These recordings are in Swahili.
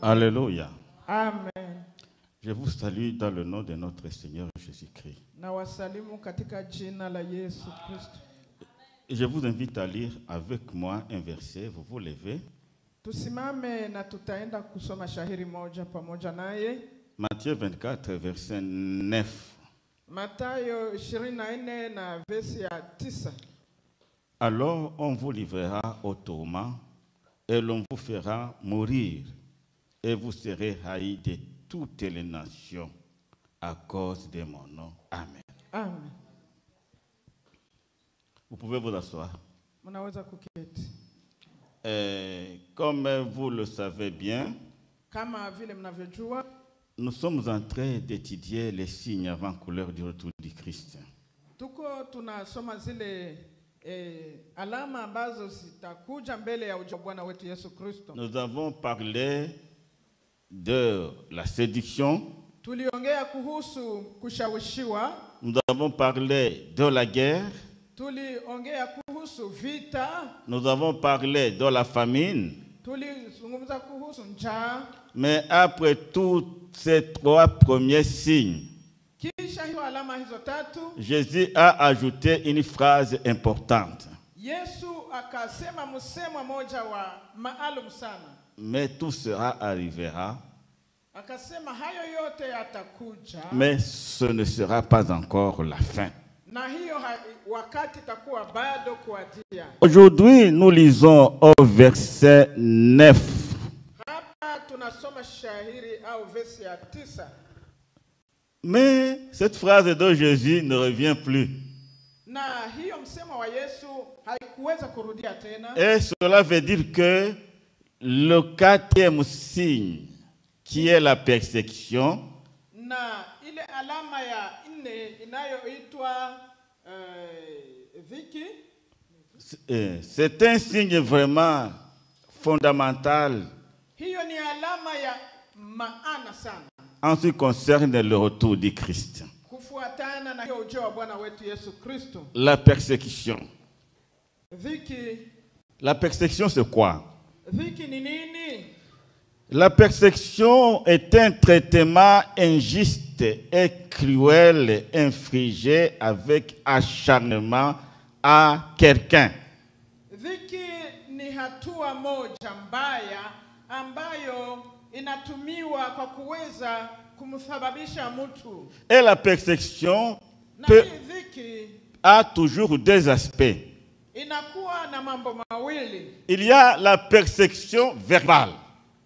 Alléluia. Amen. Je vous salue dans le nom de notre Seigneur Jésus-Christ. Na wasalimu katika jina la Yesu Kristo. Je vous invite à lire avec moi un verset. Vous vous levez. Tusimame na tutaenda kusoma shahiri moja pamoja naye. Matthieu 24, verset 9. Mathayo 24 na verse ya 9. Alors on vous livrera au tourment et l'on vous fera mourir et vous serez haïs de toutes les nations à cause de mon nom. Amen. Amen. Vous pouvez vous asseoir. Mnaweza kuketi. Comme vous le savez bien, Kama vile mnavyojua, nous sommes en train d'étudier les signes avant-couleurs du retour du Christ. tuko tunasoma zile alama ambazo zitakuja mbele ya ujio wa Bwana wetu Yesu Kristo. Nous avons parlé de la séduction. Tuliongea kuhusu kushawishiwa. Nous avons parlé de la guerre. Tuliongea kuhusu vita. Nous avons parlé de la famine. Tulizungumza kuhusu njaa. Mais après tous ces trois premiers signes, Kisha hiyo alama hizo tatu, Jésus a ajouté une phrase importante. Yesu akasema msemo moja wa maalum sana. Mais tout cela arrivera, Akasema hayo yote yatakuja, mais ce ne sera pas encore la fin. na hiyo wakati takuwa bado kuadia. Aujourd'hui, nous lisons au verset 9. Hapa tunasoma shahiri au verse ya 9. Mais cette phrase de Jésus ne revient plus. Na hiyo msemo wa Yesu haikuweza kurudia tena. Et cela veut dire que le quatrième signe, qui est la persécution, Na ile alama ya 4 inayoitwa dhiki, c'est un signe vraiment fondamental hiyo ni alama ya maana sana en ce qui concerne le retour du Christ. kufuatana na hiyo ujio wa Bwana wetu Yesu Kristo. La persécution. Dhiki, La persécution, c'est quoi? dhiki ni nini? La persécution est un traitement injuste et cruel infligé avec acharnement à quelqu'un. Dhiki ni hatua moja mbaya ambayo inatumiwa kwa kuweza kumsababisha mtu. Et la persécution Na peut, hii dhiki a toujours deux aspects. inakuwa na mambo mawili. Il y a la persécution verbale.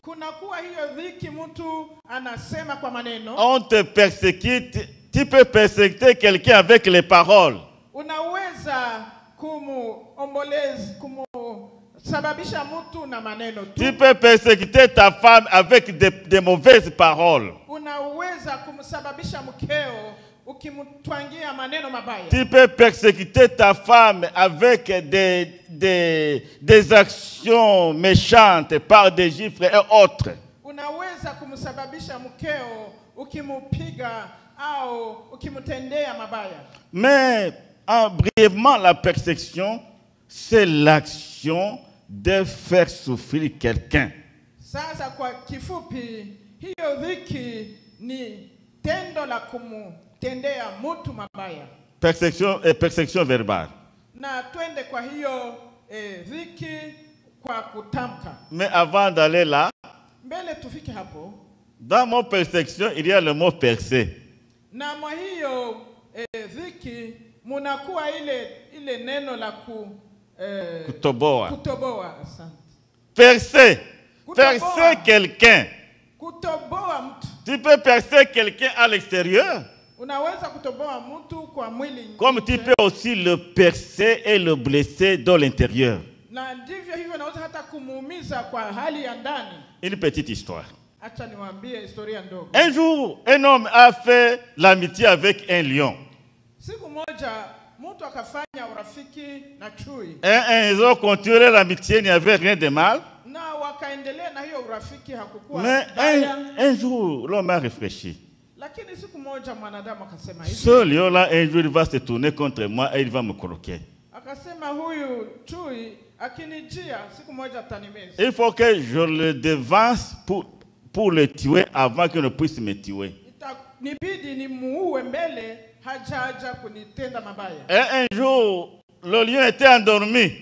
Kuna kuwa hiyo dhiki mtu anasema kwa maneno. On te persécute, tu peux persécuter quelqu'un avec les paroles. Unaweza kumuomboleza, kumusababisha mtu na maneno tu. Tu peux persécuter ta femme avec des mauvaises paroles. Unaweza kumsababisha mkeo ukimtwangia maneno mabaya. Tu peux persécuter ta femme avec des actions méchantes par des gifles et autres. Unaweza kumsababisha mkeo ukimupiga au ukimtendea mabaya. Mais brièvement, la persécution, c'est l'action de faire souffrir quelqu'un. Sasa kwa kifupi, hiyo dhiki ni tendo la kumtendea mtu mabaya. Persécution verbale. Na twende kwa hiyo dhiki kwa kutamka. Mais avant d'aller là, Mbele tufike hapo. dans mon persécution, il y a le mot percer. Na mwa hiyo dhiki munakuwa ile neno la Kutoboa. kutoboa. Asante. Percer. Kutoboa. Percer quelqu'un. Kutoboa mtu. Tu peux percer quelqu'un à l'extérieur, Unaweza kutoboa mtu kwa mwili. comme tu peux aussi le percer et le blesser dans l'intérieur. Na ndivyo hivyo naweza hata kumuumiza kwa hali ya ndani. Une petite histoire. Acha niwaambie historia ndogo. Un jour, un homme a fait l'amitié avec un lion. Siku moja mtu akafanya urafiki na chui. Ils ont continué l'amitié, il n'y avait rien de mal. Na wakaendelea na hiyo urafiki, hakukuwa Mais baya. un jour, l'homme a réfléchi. Lakini siku moja mwanadamu akasema hivi. Ce lion-là, un jour, il va se tourner contre moi et il va me croquer. Akasema huyu chui akinijia siku moja atanimeza. Il faut que je le devance pour le tuer avant qu'il ne puisse me tuer. Nibidi nimuue mbele hajaja kunitenda mabaya. Et un jour, le lion était endormi.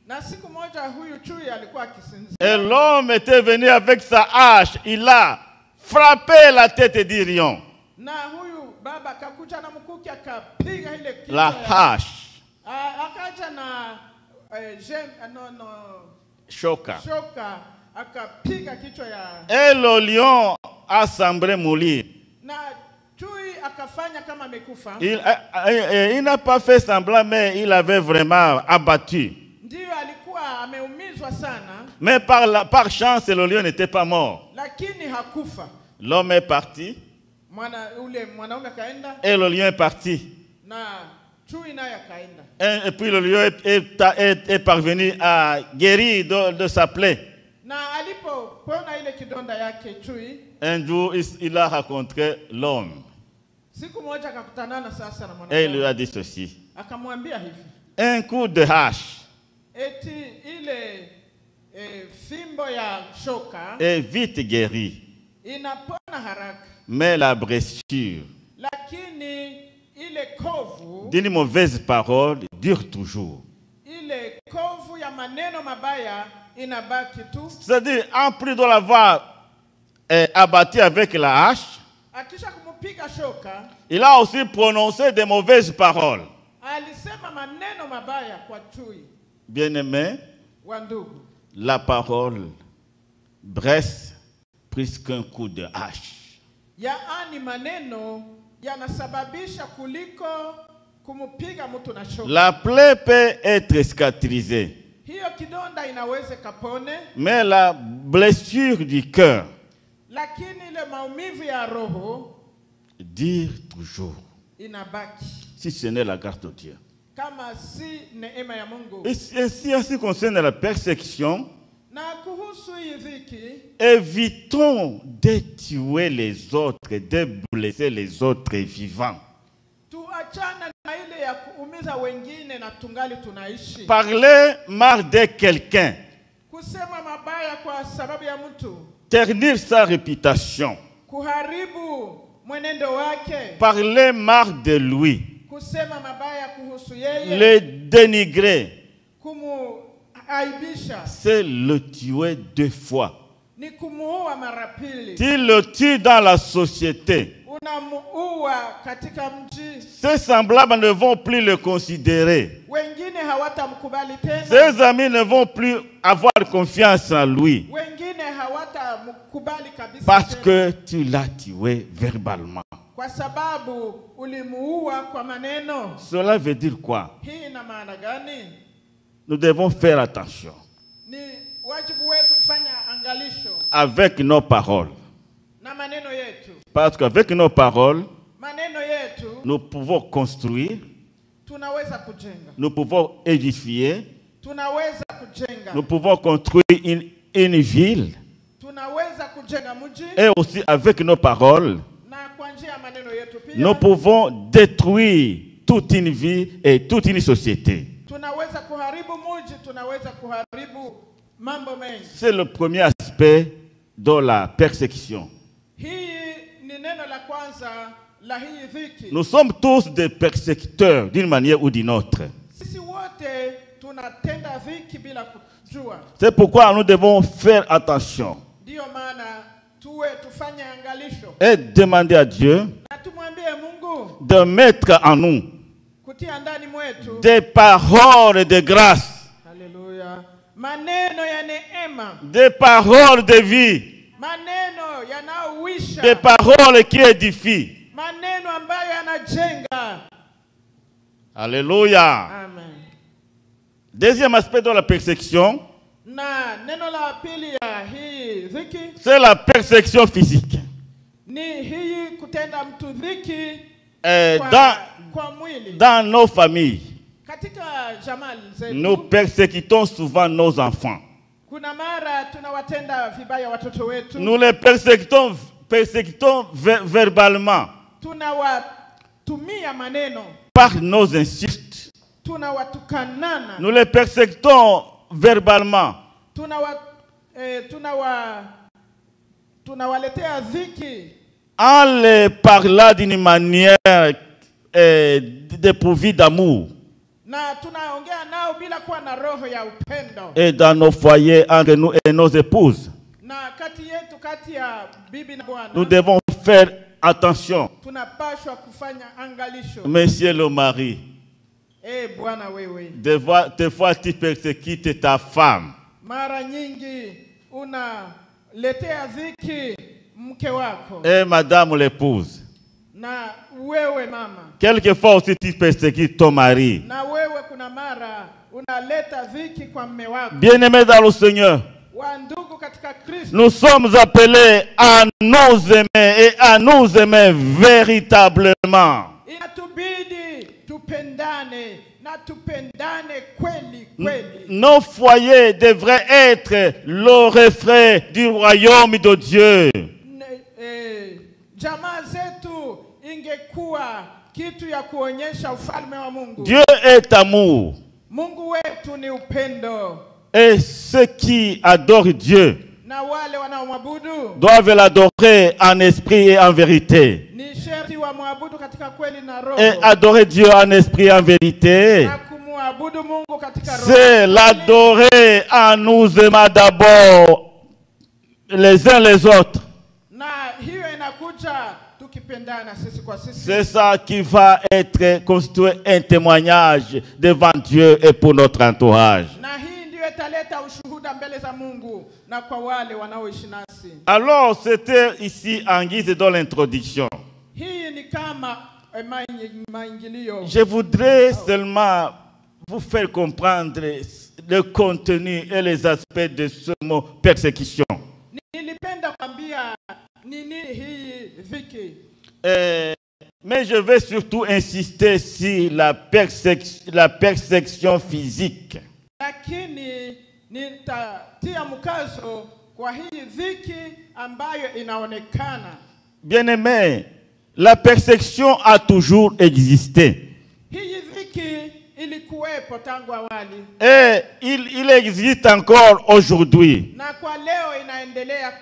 Na siku moja huyu chui alikuwa akisinzia. Et l'homme était venu avec sa hache. Il a frappé la tête du lion. Na huyu baba akakuja na mkuki akapiga ile kichwa. La hache. Akaja na Shoka. akapiga kichwa ya. Et le lion a semblé mourir. Na chui akafanya kama amekufa. Il n'a pas fait semblant, mais il avait vraiment abattu. Ndio alikuwa ameumizwa sana. Mais par chance, le lion n'était pas mort. Lakini hakufa. L'homme est parti. Mwanaume kaenda. Et le lion est parti. Na chui naye kaenda. Et puis le lion est parvenu à guérir de sa plaie. Na alipopona ile kidonda yake chui. Un jour, il a rencontré l'homme. Siku moja akakutanana sasa na mwanadamu. Et il lui a dit ceci. Akamwambia hivi. Un coup de hache. Eti ile fimbo ya shoka est vite guéri. Inapona haraka. Mais la blessure Lakini ile kovu d'une mauvaise parole dure toujours. Ile kovu ya maneno mabaya inabaki tu. C'est-à-dire, en plus de l'avoir abattu avec la hache, akisha kumupiga shoka, il a aussi prononcé des mauvaises paroles. Alisema maneno mabaya kwa chui. Bien-aimé, la parole blesse plus qu'un coup de hache. Yaani maneno yanasababisha kuliko kumupiga mtu na shoka. La plaie peut être cicatrisée. Hiyo kidonda inaweze kapone. Mais la blessure du cœur, lakini ile maumivu ya roho, dire toujours. Inabaki. Si ce n'est la grâce de Dieu. Kama si neema ya Mungu. Et ainsi concerne la persécution, na kuhusu dhiki, évitons de tuer les autres, de blesser les autres vivants. Tuachana na ile ya kuumiza wengine na tungali tunaishi. Parler mal de quelqu'un, kusema mabaya kwa sababu ya mtu, ternir sa réputation, kuharibu mwenendo wake, parler mal de lui, kusema mabaya kuhusu yeye, le dénigrer, kumuaibisha, c'est le tuer deux fois. ni kumuua mara pili. Tu le tues dans la société, unamuua katika mji, ses semblables ne vont plus le considérer. Wengine hawatamkubali tena. Ses amis ne vont plus avoir confiance en lui. Wengine hawatamkubali kabisa Parce tena. que tu l'as tué verbalement. Kwa sababu ulimuua kwa maneno. Cela veut dire quoi? Hii ina maana gani? Nous devons faire attention Ni wajibu wetu kufanya angalisho avec nos paroles. na maneno yetu. Parce qu'avec nos paroles, Maneno yetu nous pouvons construire, tunaweza kujenga. nous pouvons édifier, Tunaweza kujenga. nous pouvons construire une ville. Tunaweza kujenga mji. Et aussi avec nos paroles, Na kwa njia ya maneno yetu pia nous pouvons détruire toute une vie et toute une société. tunaweza kuharibu mji, tunaweza kuharibu mambo mengi. C'est le premier aspect de la persécution. Hii ni neno la kwanza la hii dhiki. Nous sommes tous des persécuteurs d'une manière ou d'une autre. Sisi wote tunatenda dhiki bila kujua. C'est pourquoi nous devons faire attention Ndio maana tufanye angalisho. et demander à Dieu Na tumwambie Mungu de mettre en nous kutia ndani mwetu des paroles de grâce, haleluya, maneno ya neema, des paroles de vie, maneno yanaowisha, des paroles qui édifient. maneno ambayo yanajenga. Alléluia. Amen. Deuxième aspect de la persécution, Na neno la pili ya hii dhiki c'est la persécution physique. ni hii kutenda mtu dhiki kwa mwili. Dans nos familles, Katika jamaa zetu nous persécutons souvent nos enfants. kuna mara tunawatenda vibaya watoto wetu. Nous les persécutons verbalement Tunawatumia maneno, par nos insultes. tunawatukanana, Nous les persécutons verbalement tunawaletea dhiki en les parlant d'une manière dépourvue d'amour. na tunaongea nao bila kuwa na roho ya upendo. Et dans nos foyers, entre nous et nos épouses, Na kati yetu, kati ya bibi na bwana, nous devons faire attention. tunapaswa kufanya angalisho. Monsieur le mari, Bwana wewe, des fois tu persécutes ta femme. mara nyingi unaletea dhiki mke wako. Et madame l'épouse, Na wewe mama, quelquefois aussi tu persécutes ton mari. na wewe kuna mara unaleta dhiki kwa mme wako. Bien-aimés dans le Seigneur, Wa ndugu katika Kristo, nous sommes appelés à nous aimer et à nous aimer véritablement. inatubidi tupendane na tupendane kweli kweli. Nos foyers devraient être le reflet du royaume de Dieu. Jamaa zetu ingekuwa kitu ya kuonyesha ufalme wa Mungu. Dieu est amour. Mungu wetu ni upendo. Et ceux qui adorent Dieu Na wale wanaomwabudu doivent l'adorer en esprit et en vérité. ni sharti wamwabudu katika kweli na roho. Et adorer Dieu en esprit et en vérité, Na kumwabudu Mungu katika roho. c'est l'adorer en nous aimant d'abord les uns les autres. Na hiyo inakuja tukipendana sisi kwa sisi. C'est ça qui va être constitué un témoignage devant Dieu et pour notre entourage. Na hii ndio italeta ushuhuda mbele za Mungu na kwa wale wanaoishi nasi. Alors, c'était ici en guise de l'introduction. Hii ni kama maingilio. Je voudrais seulement vous faire comprendre le contenu et les aspects de ce mot persécution. Nilipenda kwambia nini hii dhiki. Mais je vais surtout insister sur la persécution physique. Lakini nitatia mkazo kwa hii dhiki ambayo inaonekana. Bien-aimés, la persécution a toujours existé. Hii dhiki ilikuwepo tangu awali. Et il existe encore aujourd'hui. Na kwa leo inaendelea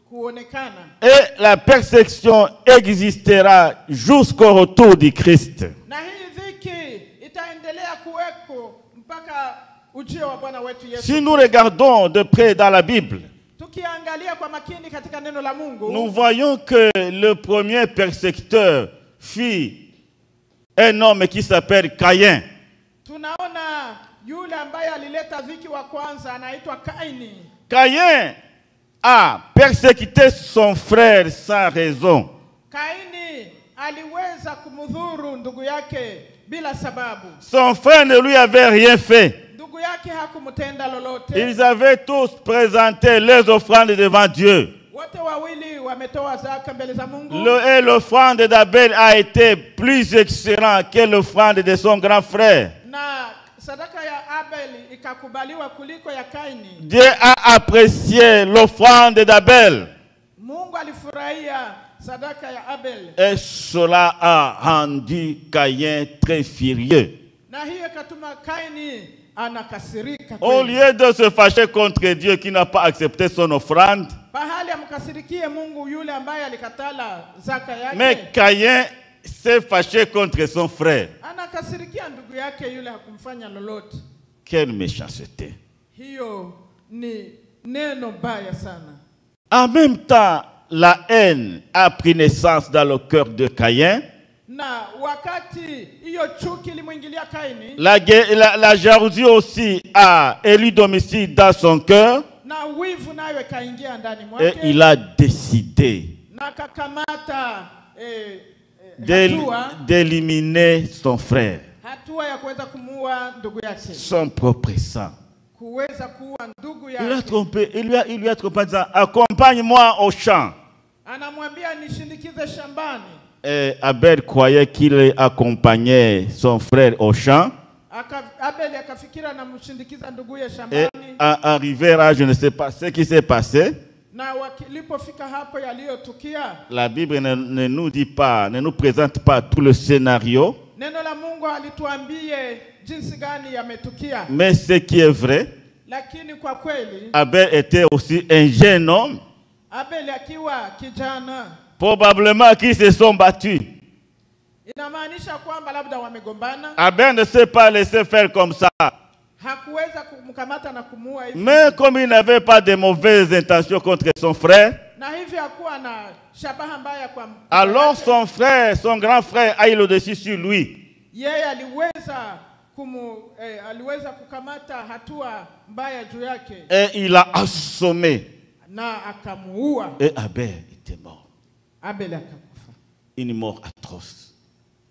kuonekana. Et la persécution existera jusqu'au retour du Christ. Na hii dhiki itaendelea kuweko mpaka ujio wa Bwana wetu Yesu. Si nous regardons de près dans la Bible, Tukiangalia kwa makini katika neno la Mungu, nous voyons que le premier persécuteur fut un homme qui s'appelle Caïn. tunaona yule ambaye alileta dhiki wa kwanza anaitwa Kaini. Caïn a persécuté son frère sans raison. Kaini aliweza kumdhuru ndugu yake bila sababu. Son frère ne lui avait rien fait. Ndugu yake hakumtenda lolote. Ils avaient tous présenté les offrandes devant Dieu. Wote wawili wametoa zaka mbele za Mungu. Et l'offrande d'Abel a été plus excellente que l'offrande de son grand frère. Na sadaka ya Abel ikakubaliwa kuliko ya Kaini. Dieu a apprécié l'offrande d'Abel. Mungu alifurahia sadaka ya Abel. Et cela a rendu Caïn très furieux. Na hiyo katuma Kaini anakasirika. Au lieu de se fâcher contre Dieu qui n'a pas accepté son offrande, Pahali amkasirikie Mungu yule ambaye alikatala zaka yake. mais Caïn s'est fâché contre son frère. Anakasirikia ndugu yake yule hakumfanya lolote. Quelle méchanceté. Hiyo ni neno baya sana. En même temps, la haine a pris naissance dans le cœur de Caïn. Na wakati hiyo chuki ilimuingilia Kaini, La jalousie aussi a élu domicile dans son cœur. na wivu nayo ikaingia ndani Et mwake. il a décidé Na kakamata hatua d'éliminer son frère, hatua ya kuweza kumuua ndugu yake, son propre sang. kuweza kuua ndugu Il l'a yake. trompé, il lui a trompé en disant, accompagne-moi au champ. Anamwambia nishindikize shambani. Et Abel croyait qu'il accompagnait son frère au champ. Abel akafikira anamshindikiza nduguye Et shambani. arrivé là, je ne sais pas ce qui s'est passé. Na walipofika hapo yaliyotukia, La Bible ne nous dit pas, ne nous présente pas tout le scénario. neno la Mungu alituambie jinsi gani yametukia. Mais ce qui est vrai, Lakini kwa kweli Abel était aussi un jeune homme. Abeli akiwa kijana, probablement qu'ils se sont battus. inamaanisha kwamba labda wamegombana. Abel ne s'est pas laissé faire comme ça. Hakuweza kumkamata na kumuua hivi. Mais comme il n'avait pas de mauvaises intentions contre son frère, Na hivi hakuwa na shabaha mbaya kwa alors son frère, son grand frère, a eu le dessus sur lui. yeye aliweza kukamata hatua mbaya juu yake. Et il l'a assommé. Na akamuua. Et Abel était mort. Abel akakufa. Une mort atroce.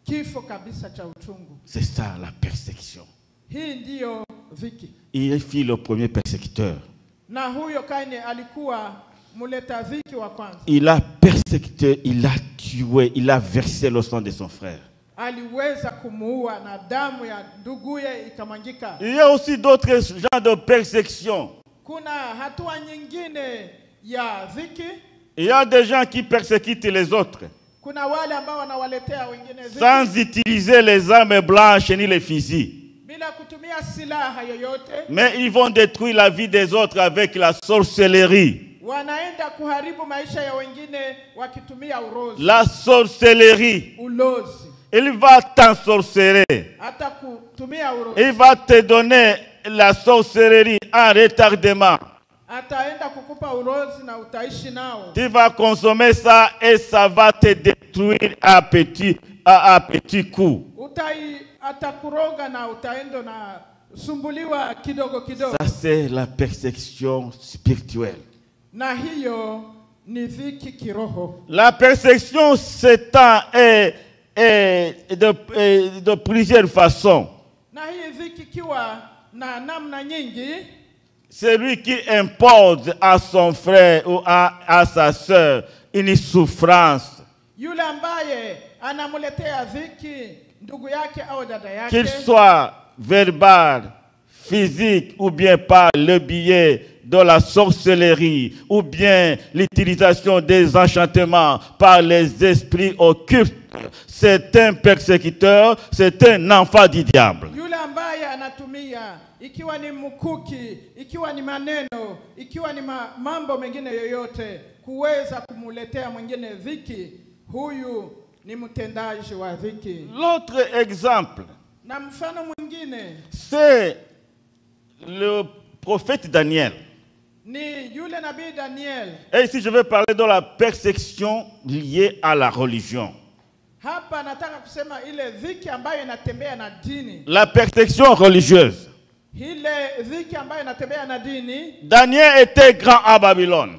Kifo kabisa cha uchungu. C'est ça la persécution. Hii ndiyo dhiki. Il fut le premier persécuteur. Na huyo Kaini alikuwa muleta dhiki wa kwanza. Il a persécuté, il a tué, il a versé le sang de son frère. Aliweza kumuua na damu ya nduguye ikamwangika. Il y a aussi d'autres genres de persécution. Kuna hatua nyingine ya dhiki. Il y a des gens qui persécutent les autres Kuna wale ambao wanawaletea wengine dhiki sans utiliser les armes blanches ni les fusils. bila kutumia silaha yoyote. Mais ils vont détruire la vie des autres avec la sorcellerie. Wanaenda kuharibu maisha ya wengine wakitumia urozi. La sorcellerie. Ulozi. Il va t'ensorceler. Hata kutumia urozi. Il va te donner la sorcellerie en retardement. Ataenda kukupa urozi na utaishi nao. Tu vas consommer ça et ça va te détruire à petit coup. Atakuroga na utaenda na sumbuliwa kidogo kidogo. Ça c'est la persécution spirituelle. Na hiyo ni dhiki kiroho. La persécution s'étend de plusieurs façons. Na hii dhiki kiwa na namna nyingi. Celui qui impose à son frère ou à sa sœur une souffrance, Yule ambaye anamuletea dhiki ndugu yake au dada yake, qu'il soit verbal, physique ou bien par le biais de la sorcellerie ou bien l'utilisation des enchantements par les esprits occultes, c'est un persécuteur, c'est un enfant du diable. Yule ambaye anatumia ikiwa ni mkuki, ikiwa ni maneno, ikiwa ni mambo mengine yoyote kuweza kumuletea mwingine dhiki, huyu ni mtendaji wa dhiki. L'autre exemple, Na mfano mwingine, c'est le prophète Daniel. ni yule nabii Daniel. Et ici, je vais parler de la persécution liée à la religion. Hapa nataka kusema ile dhiki ambayo inatembea na dini. La persécution religieuse. Ile dhiki ambayo inatembea na dini. Daniel était grand à Babylone.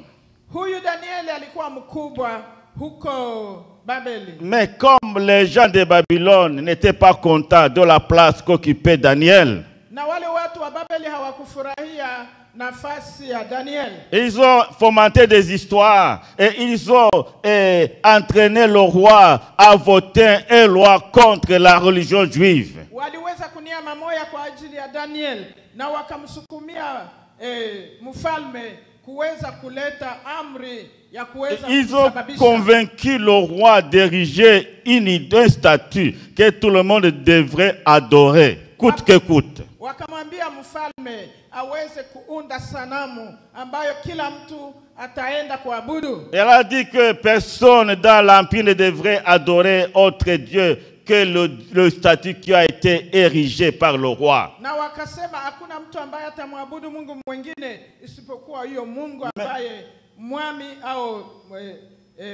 Huyu Daniel alikuwa mkubwa huko Babeli. Mais comme les gens de Babylone n'étaient pas contents de la place qu'occupait Daniel, Na wale watu wa Babeli hawakufurahia nafasi ya Daniel. ils ont fomenté des histoires et ils ont entraîné le roi à voter une loi contre la religion juive. Waliweza kunia mamoya kwa ajili ya Daniel na wakamsukumia mfalme kuweza kuleta amri ya kuweza Ils ont convaincu le roi d'ériger un statut que tout le monde devrait adorer, coûte que coûte. Wakamwambia mfalme aweze kuunda sanamu ambayo kila mtu ataenda kuabudu. Elle a dit que personne dans l'empire ne devrait adorer autre Dieu que le statut qui a été érigé par le roi. Na wakasema hakuna mtu ambaye atamwabudu Mungu mwingine isipokuwa hiyo Mungu ambaye mwami au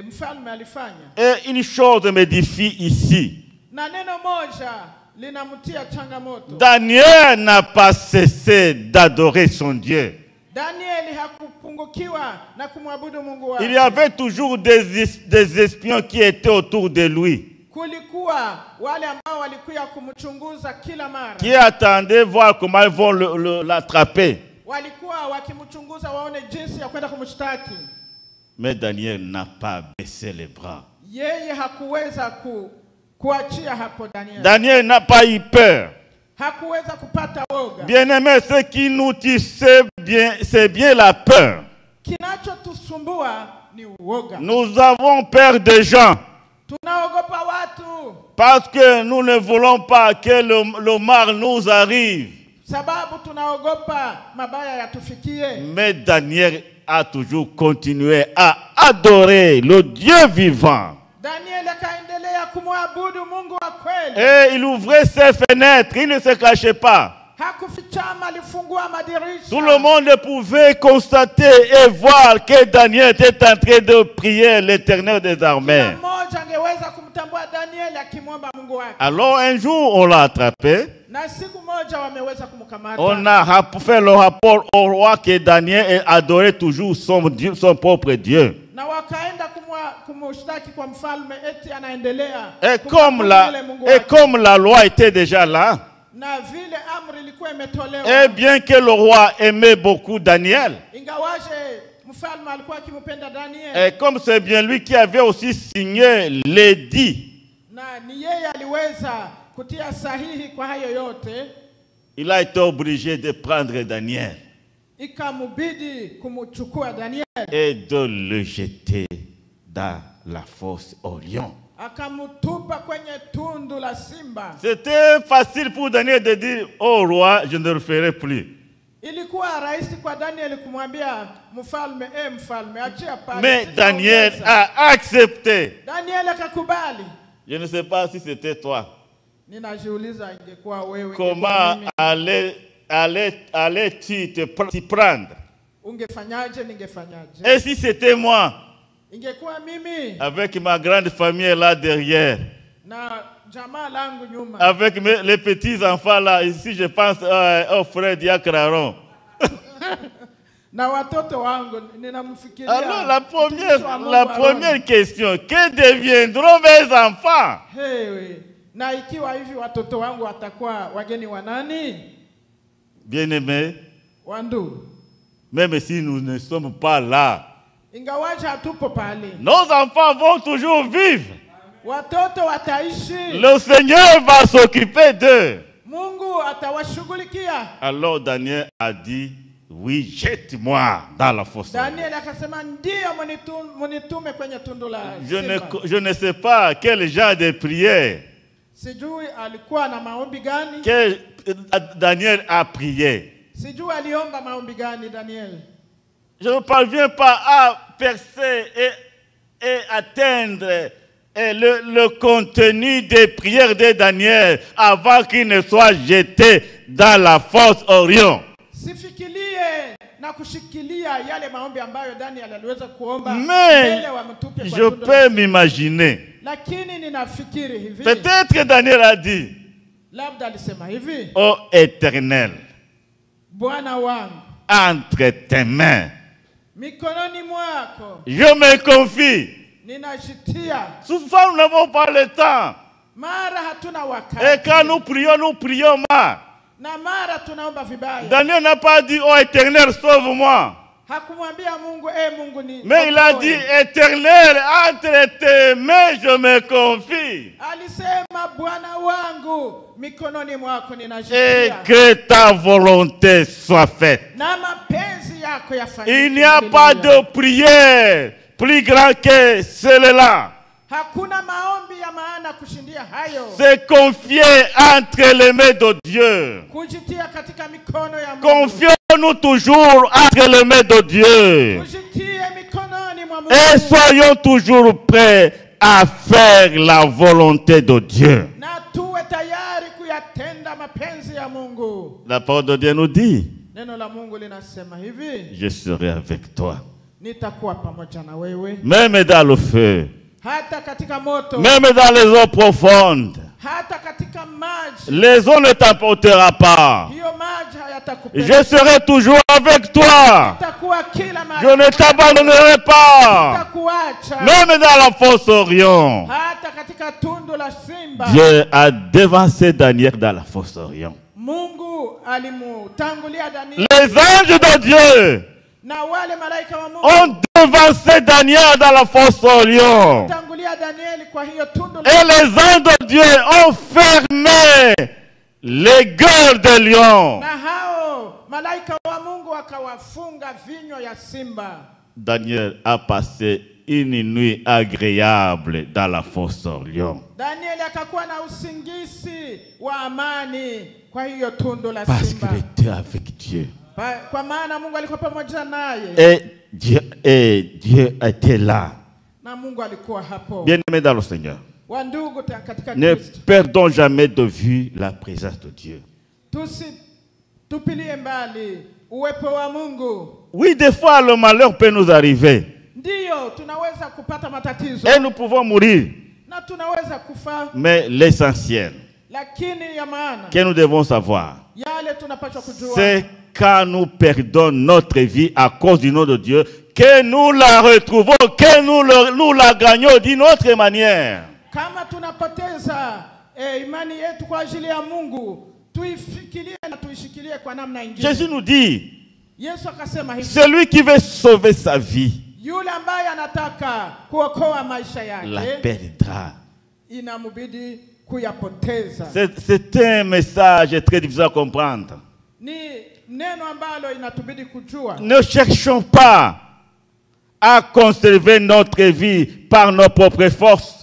mfalme alifanya. Et une chose me défie ici. Na neno moja linamtia changamoto. Daniel n'a pas cessé d'adorer son Dieu. Daniel hakupungukiwa na kumwabudu Mungu wake. Il y avait toujours des espions qui étaient autour de lui, Kulikuwa wale ambao walikuwa kumchunguza kila mara. qui attendaient voir comment ils vont l'attraper. Walikuwa wakimchunguza waone jinsi ya kwenda kumshtaki. Mais Daniel n'a pas baissé les bras. Yeye hakuweza kuachia hapo Daniel. Daniel n'a pas eu peur. Hakuweza kupata woga. Bien-aimé, ce qui nous tue, c'est bien la peur. Kinachotusumbua ni uoga. Nous avons peur des gens. Tunaogopa watu. Parce que nous ne voulons pas que le mal nous arrive. Sababu tunaogopa mabaya yatufikie. Mais Daniel a toujours continué à adorer le Dieu vivant. Daniel akaendelea kumwabudu Mungu wa kweli. Et il ouvrait ses fenêtres, il ne se cachait pas. Hakufichama, alifungua madirisha. Tout le monde pouvait constater et voir que Daniel était en train de prier l'Éternel des armées. Kila mmoja angeweza kumtambua Daniel akimwomba Mungu wake. Alors un jour, on l'a attrapé. Na siku moja wameweza kumkamata. On a fait le rapport au roi que Daniel adorait toujours son Dieu, son propre Dieu. Na wakaenda kumshtaki kwa mfalme eti anaendelea. Et comme la loi était déjà là, na vile amri ilikuwa imetolewa, et bien que le roi aimait beaucoup Daniel, ingawaje mfalme alikuwa akimpenda Daniel, et comme c'est bien lui qui avait aussi signé l'édit, na ni yeye aliweza kutia sahihi kwa hayo yote, il a été obligé de prendre Daniel ikamubidi kumchukua Daniel et de le jeter dans la fosse au lion. Akamutupa kwenye tundu la simba. C'était facile pour Daniel de dire au roi, je ne le ferai plus. Ilikuwa rahisi kwa Daniel kumwambia mfalme, mfalme achia pale. Mais Daniel a accepté. Daniel akakubali. Je ne sais pas si c'était toi. Ninajiuliza ingekuwa wewe. Comment allais-tu t'y prendre? Ungefanyaje, ningefanyaje? Et si c'était moi? Ingekuwa mimi. Avec ma grande famille là derrière. Na jamaa langu nyuma. Avec les petits enfants là, ici je pense au frère Diakraron. Na watoto wangu ninamfikiria. Alors la première question, que deviendront mes enfants? Hey, na ikiwa hivi watoto wangu watakuwa wageni wa nani? Bien-aimés, wandu, même si nous ne sommes pas là, ingawaje hatupo pale, nos enfants vont toujours vivre. Watoto wataishi. Le Seigneur va s'occuper d'eux. Mungu atawashughulikia. Alors Daniel a dit, oui, jette-moi dans la fosse. Daniel akasema ndio munitume kwenye tundu la simba. Je ne sais pas quel genre de prière Sijui alikuwa na maombi gani que Daniel a prié. Sijui aliomba maombi gani Daniel. Je ne parviens pas à percer et atteindre le contenu des prières de Daniel avant qu'il ne soit jeté dans la fosse Orion. Sifikirie na kushikilia yale maombi ambayo Daniel aliweza kuomba. Mais je peux m'imaginer. Lakini ninafikiri hivi. Peut-être Daniel a dit, labda alisema hivi, ô Éternel, Bwana wangu, entre tes mains, mikononi mwako je me confie. Ninajitia. Souvent nous n'avons pas le temps. Mara hatuna wakati. Et quand nous prions mal. Na mara tunaomba vibaya. Daniel n'a pas dit, oh Éternel, sauve-moi. Hakumwambia Mungu, Mungu ni. Mais il a dit, Éternel, entre tes mains je me confie. Alisema Bwana wangu, mikononi mwako ninajitia. Et que ta volonté soit faite. Na mapenzi yako yafanyike. Il n'y a pas de prière plus grand que celle-là. Hakuna maombi ya maana kushindia hayo. C'est confier entre les mains de Dieu. Kujitia katika mikono ya Mungu. Confions-nous toujours entre les mains de Dieu. Kujitie mikononi mwa Mungu. Et soyons toujours prêts à faire la volonté de Dieu. Na tuwe tayari kuyatenda mapenzi ya Mungu. La parole de Dieu nous dit, neno la Mungu linasema hivi, je serai avec toi. Nitakuwa pamoja na wewe. Même dans le feu. Hata katika moto. Même dans les eaux profondes. Hata katika maji. Les eaux ne t'emporteront pas. Hiyo maji hayatakupeleka. Je serai toujours avec toi. Nitakuwa kila mahali. Je ne t'abandonnerai pas. Nitakuacha. Même dans la fosse Orion. Hata katika tundu la simba. Dieu a devancé Daniel dans la fosse Orion. Mungu alimutangulia Daniel. Les anges de Dieu na wale malaika wa Mungu ont devancé Daniel dans la fosse Orion. Et les anges de Dieu ont fermé les gueules des lions. Na hao malaika wa Mungu wakawafunga vinywa ya simba. Daniel a passé une nuit agréable dans la fosse Orion. Daniel akakuwa na usingizi wa amani kwa hiyo tundu la simba. Parce qu'il était avec Dieu. Kwa maana Mungu alikuwa pamoja naye. Et Dieu était là. Na Mungu alikuwa hapo. Bien-aimés dans le Seigneur, Wandugu katika ne Kristo. perdons jamais de vue la présence de Dieu. Tupilie mbali uwepo wa Mungu. Oui, des fois le malheur peut nous arriver. Ndiyo, tunaweza kupata matatizo. Et nous pouvons mourir. Na tunaweza kufa. Mais l'essentiel Lakini ya maana que nous devons savoir, yale tunapaswa kujua, c'est quand nous perdons notre vie à cause du nom de Dieu, que nous la retrouvons, que nous la gagnons d'une autre manière. Kama tunapoteza imani yetu kwa ajili ya Mungu, tuifikirie na tuishikilie kwa namna nyingine. Jésus nous dit, Yesu akasema hivi, celui qui veut sauver sa vie, yule ambaye anataka kuokoa maisha yake, la perdra. Inamubidi kuyapoteza. C'est un message très difficile à comprendre. Ni neno ambalo inatubidi kujua. Ne cherchons pas à conserver notre vie par nos propres forces,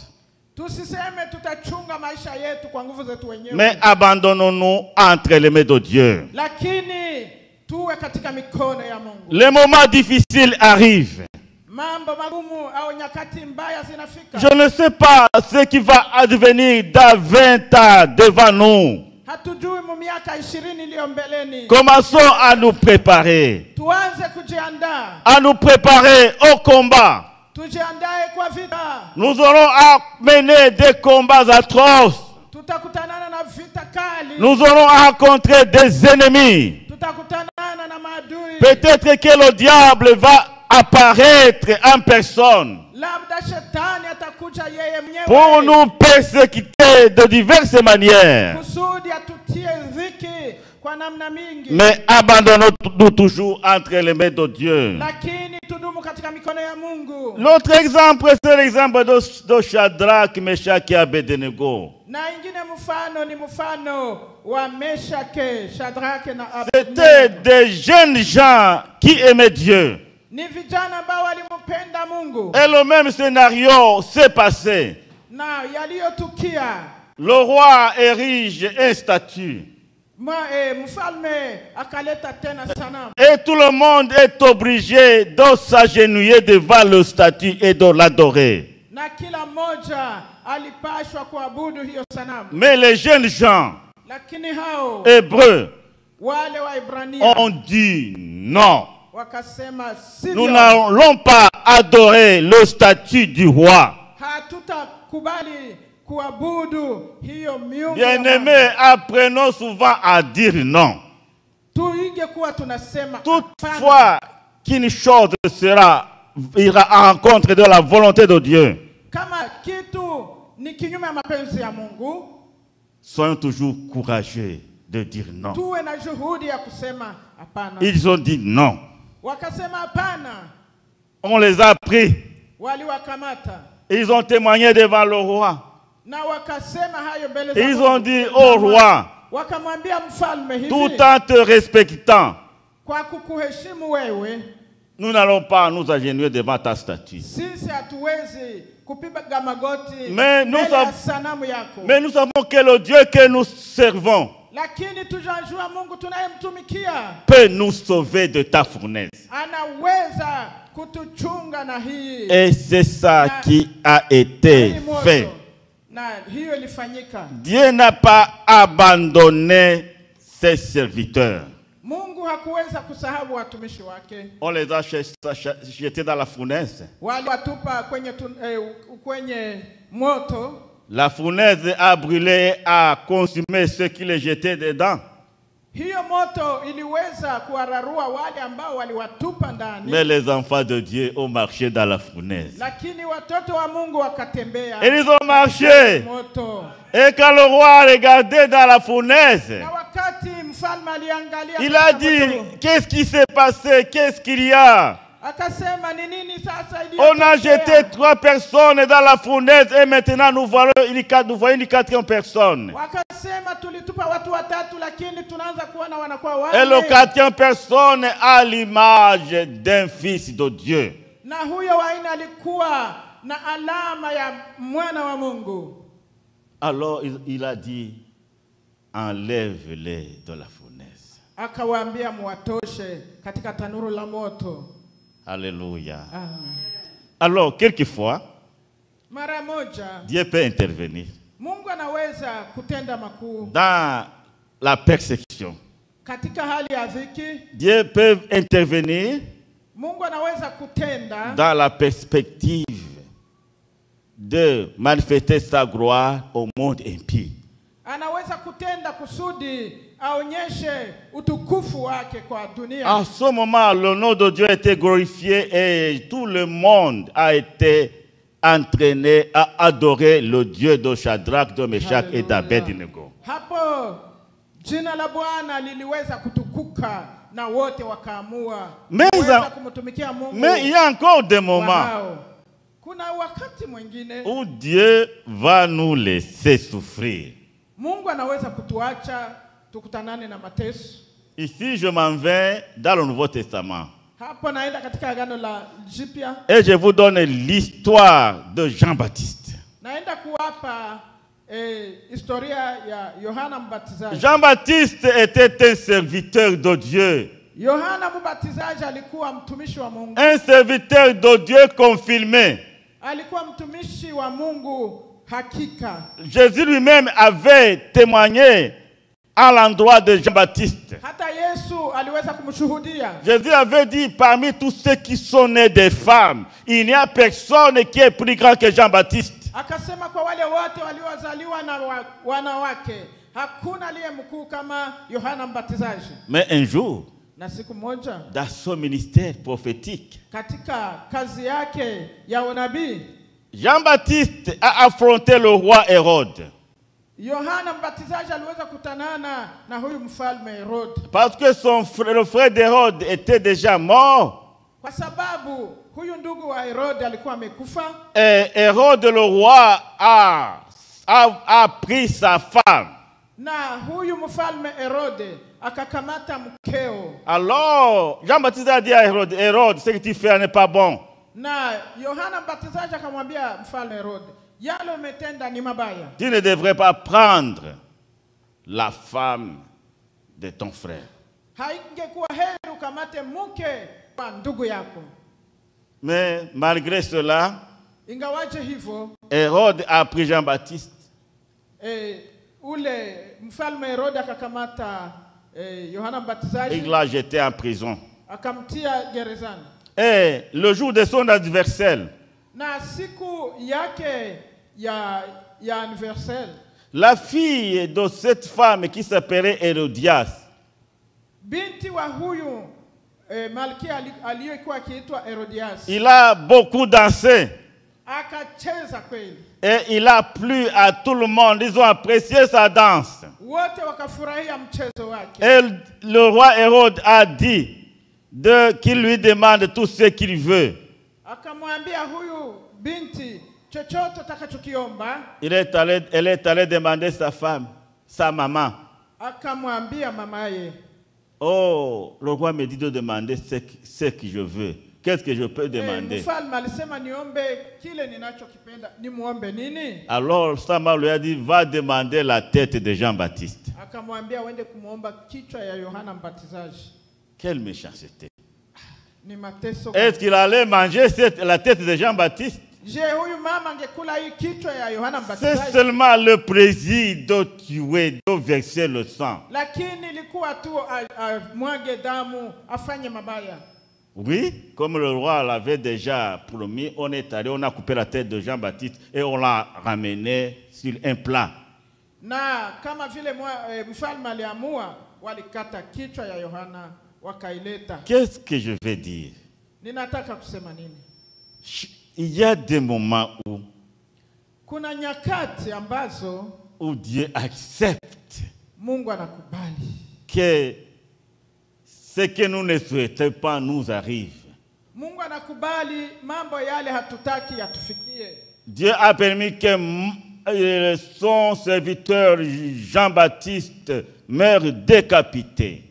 Tusiseme tutachunga maisha yetu kwa nguvu zetu wenyewe. mais abandonnons-nous entre les mains de Dieu. Lakini tuwe katika mikono ya Mungu. Les moments difficiles arrivent. Mambo magumu au nyakati mbaya zinafika. Je ne sais pas ce qui va advenir dans 20 ans devant nous. Hatujui miaka 20 iliyo mbeleni. Commençons à nous préparer. Tuanze kujiandaa. À nous préparer au combat. Tujiandae kwa vita. Nous aurons à mener des combats atroces. Tutakutanana na vita kali. Nous aurons à rencontrer des ennemis. Tutakutanana na maadui. Peut-être que le diable va apparaître en personne Labda shetani atakuja yeye mwenyewe pour nous persécuter de diverses manières. kusudi atutie dhiki kwa namna mingi. Mais abandonnons-nous toujours entre les mains de Dieu. Lakini tudumu katika mikono ya Mungu. L'autre exemple, c'est l'exemple de Shadrach, Meshach et Abednego. Na ingine mfano ni mfano wa Meshake, Shadrake na C'était Abednego. des jeunes gens qui aimaient Dieu. Ni vijana ambao walimpenda Mungu. Et le même scénario s'est passé. Na yaliyotukia, Le roi érige un statut. Mfalme akaleta tena sanamu. Et tout le monde est obligé de s'agenouiller devant le statut et de l'adorer. Na kila mmoja alipashwa kuabudu hiyo sanamu. Mais les jeunes gens Lakini hao hébreux wale wa Ibrania ont dit non. wakasema Nous sivyo. n'allons pas adorer le statut du roi. Hatutakubali kuabudu hiyo miungu. Bien-aimés, apprenons souvent à dire non. Tuige kuwa tunasema Toutefois qu'une chose ira à rencontre de la volonté de Dieu, kama kitu ni kinyume ya mapenzi ya Mungu, soyons toujours courageux de dire non. tuwe na juhudi ya kusema hapana. Ils ont dit non. Wakasema hapana. On les a pris. Waliwakamata. Ils ont témoigné devant le roi. Na wakasema hayo mbele za Ils Mungu. ont dit au roi, Wakamwambia mfalme hivi, tout en te respectant, kwa kukuheshimu wewe, nous n'allons pas nous agenouiller devant ta statue. sisi hatuwezi kupiga magoti Mais nous mbele ya savons- sanamu yako. Mais nous savons que le Dieu que nous servons Lakini tunajua Mungu tunayemtumikia peut nous sauver de ta fournaise. anaweza kutuchunga na hii. Et c'est ça qui a été hii moto. fait. Na hiyo ilifanyika. Dieu n'a pas abandonné ses serviteurs. Mungu hakuweza kusahau watumishi wake. On les a jetés dans la fournaise. Waliwatupa kwenye moto. La fournaise a brûlé, a consumé ceux qui les jetaient dedans. Hiyo moto iliweza kuwararua wale ambao waliwatupa ndani. Mais les enfants de Dieu ont marché dans la fournaise. Lakini watoto wa Mungu wakatembea. Et ils ont marché. Moto. Et quand le roi a regardé dans la fournaise, Na wakati mfalme aliangalia, il a dit, qu'est-ce qui s'est passé? Qu'est-ce qu'il y a? akasema ni nini sasa On a jeté 3 personnes dans la fournaise et maintenant nous voyons une 4e personne. Wakasema tulitupa watu watatu lakini tunaanza kuona wanakuwa Et le wanne. 4e personne a l'image d'un fils de Dieu. Na huyo waina alikuwa na alama ya mwana wa Mungu. Alors il a dit, enlève-les de la fournaise. akawaambia muwatoshe katika tanuru la moto. Alléluia. Amen. Alors, quelquefois, Mara moja Dieu peut intervenir Mungu anaweza kutenda makuu dans la persécution. katika hali ya dhiki. Dieu peut intervenir Mungu anaweza kutenda dans la perspective de manifester sa gloire au monde impie. anaweza kutenda kusudi aonyeshe utukufu wake kwa dunia. En ce moment, le nom de Dieu a été glorifié et tout le monde a été entraîné à adorer le Dieu de Shadrach, de Meshach et d'Abednego. Hapo jina la Bwana liliweza kutukuka na wote wakaamua kumtumikia Mungu. Mais il y a encore des moments kuna wakati mwingine où Dieu va nous laisser souffrir. Mungu anaweza kutuacha tukutanane na mateso. Ici, je m'en vais dans le Nouveau Testament. Hapo naenda katika agano la Jipya. Et je vous donne l'histoire de Jean-Baptiste. Naenda kuwapa historia ya Yohana Mbatizaji. Jean-Baptiste était un serviteur de Dieu. Yohana Mbatizaji alikuwa mtumishi wa Mungu. Un serviteur de Dieu confirmé. Alikuwa mtumishi wa Mungu hakika. Jésus lui-même avait témoigné à l'endroit de Jean-Baptiste. Hata Yesu aliweza kumshuhudia. Jésus avait dit, parmi tous ceux qui sont nés des femmes, il n'y a personne qui est plus grand que Jean-Baptiste. Akasema kwa wale wote waliozaliwa na wanawake, hakuna aliye mkuu kama Yohana Mbatizaji. Mais un jour, na siku moja, dans son ministère prophétique, katika kazi yake ya unabii, Jean-Baptiste a affronté le roi Hérode. Yohana Mbatizaji aliweza kutanana na huyu mfalme Herod. Parce que le frère d'Hérode était déjà mort. Kwa sababu huyu ndugu wa Herod alikuwa amekufa. Et Hérode le roi a pris sa femme. Na huyu mfalme Herode akakamata mkeo. Alors, Jean-Baptiste a dit à Hérode, Hérode, ce que tu fais n'est pas bon. Na Yohana Mbatizaji akamwambia mfalme Herod, yale umetenda ni mabaya. Tu ne devrais pas prendre la femme de ton frère. Haingekuwa heri ukamate mke wa ndugu yako. Mais malgré cela, ingawaje hivyo, Hérode a pris Jean-Baptiste. Ule mfalme Herod akakamata Yohana Mbatizaji. Il l'a jeté en prison. Akamtia gerezani. Et le jour de son anniversaire, na siku yake ya anniversaire, la fille de cette femme qui s'appelait Hérodias, binti wa huyu malkia aliyekuwa akiitwa Herodias, il a beaucoup dansé. Akacheza kweli. Et il a plu à tout le monde. Ils ont apprécié sa danse. Wote wakafurahia mchezo wake. Et le roi Hérode a dit qu'il lui demande tout ce qu'il veut. Akamwambia huyu binti chochote atakachokiomba. Elle est allée demander sa femme, sa maman. Akamwambia mamaye, oh, le roi me dit de demander ce que je veux. Qu'est-ce que je peux demander? Mfalme alisema niombe kile ninachokipenda. Nimuombe nini? Alors Samuel lui a dit, va demander la tête de Jean-Baptiste. Akamwambia uende kumuomba kichwa ya Yohana Mbatizaji. Quelle méchanceté. Ni mateso. Est-ce qu'il allait manger la tête de Jean-Baptiste? Je huyu mama angekula hii kichwa ya Yohana Mbatizaji. C'est seulement le plaisir de tuer, de verser le sang. Lakini ilikuwa tu mwage damu, afanye mabaya. Oui, comme le roi l'avait déjà promis, on est allé, on a coupé la tête de Jean-Baptiste et on l'a ramené sur un plat. Na kama vile mfalme aliamua, walikata kichwa ya Yohana wakaileta. Qu'est-ce que je vais dire? Ninataka kusema nini? Il y a des moments où kuna nyakati ambazo où Dieu accepte Mungu anakubali que ce que nous ne souhaitons pas nous arrive. Mungu anakubali mambo yale hatutaki yatufikie. Dieu a permis que son serviteur Jean-Baptiste meure décapité.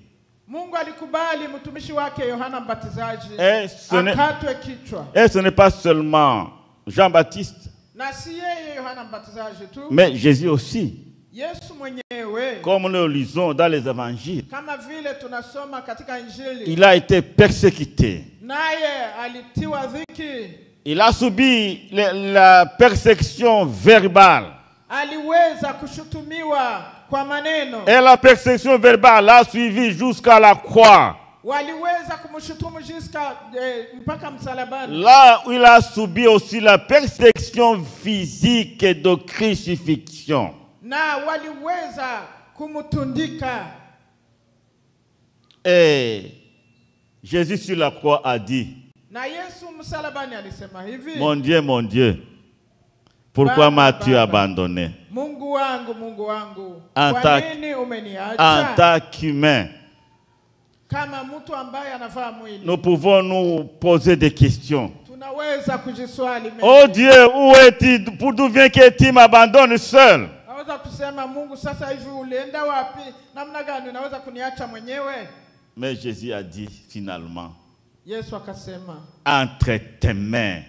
Mungu alikubali mtumishi wake Yohana Mbatizaji akatwe kichwa. Et ce n'est pas seulement Jean-Baptiste, na si yeye Yohana Mbatizaji tu, mais Jésus aussi. Yesu mwenyewe, comme nous le lisons dans les évangiles, kama vile tunasoma katika Injili, il a été persécuté. naye alitiwa dhiki. Il a subi la persécution verbale. Aliweza kushutumiwa kwa maneno. Et la persécution verbale l'a suivi jusqu'à la croix. Waliweza kumshutumu mpaka msalabani. Là où il a subi aussi la persécution physique de crucifixion. Na waliweza kumtundika. Et Jésus sur la croix a dit, na Yesu msalabani alisema hivi, mon Dieu, pourquoi m'as-tu abandonné? Mungu wangu, en kwa nini umeniacha? En tant qu'humain, kama mtu ambaye anavaa mwili, nous pouvons nous poser des questions. Tunaweza kujiswali mengi. Oh Dieu, où es-tu? D'où vient que tu m'abandonnes seul? Naweza kusema Mungu, sasa hivi ulienda wapi? Namna gani unaweza kuniacha mwenyewe? Mais Jésus a dit finalement, Yesu akasema, entre tes mains,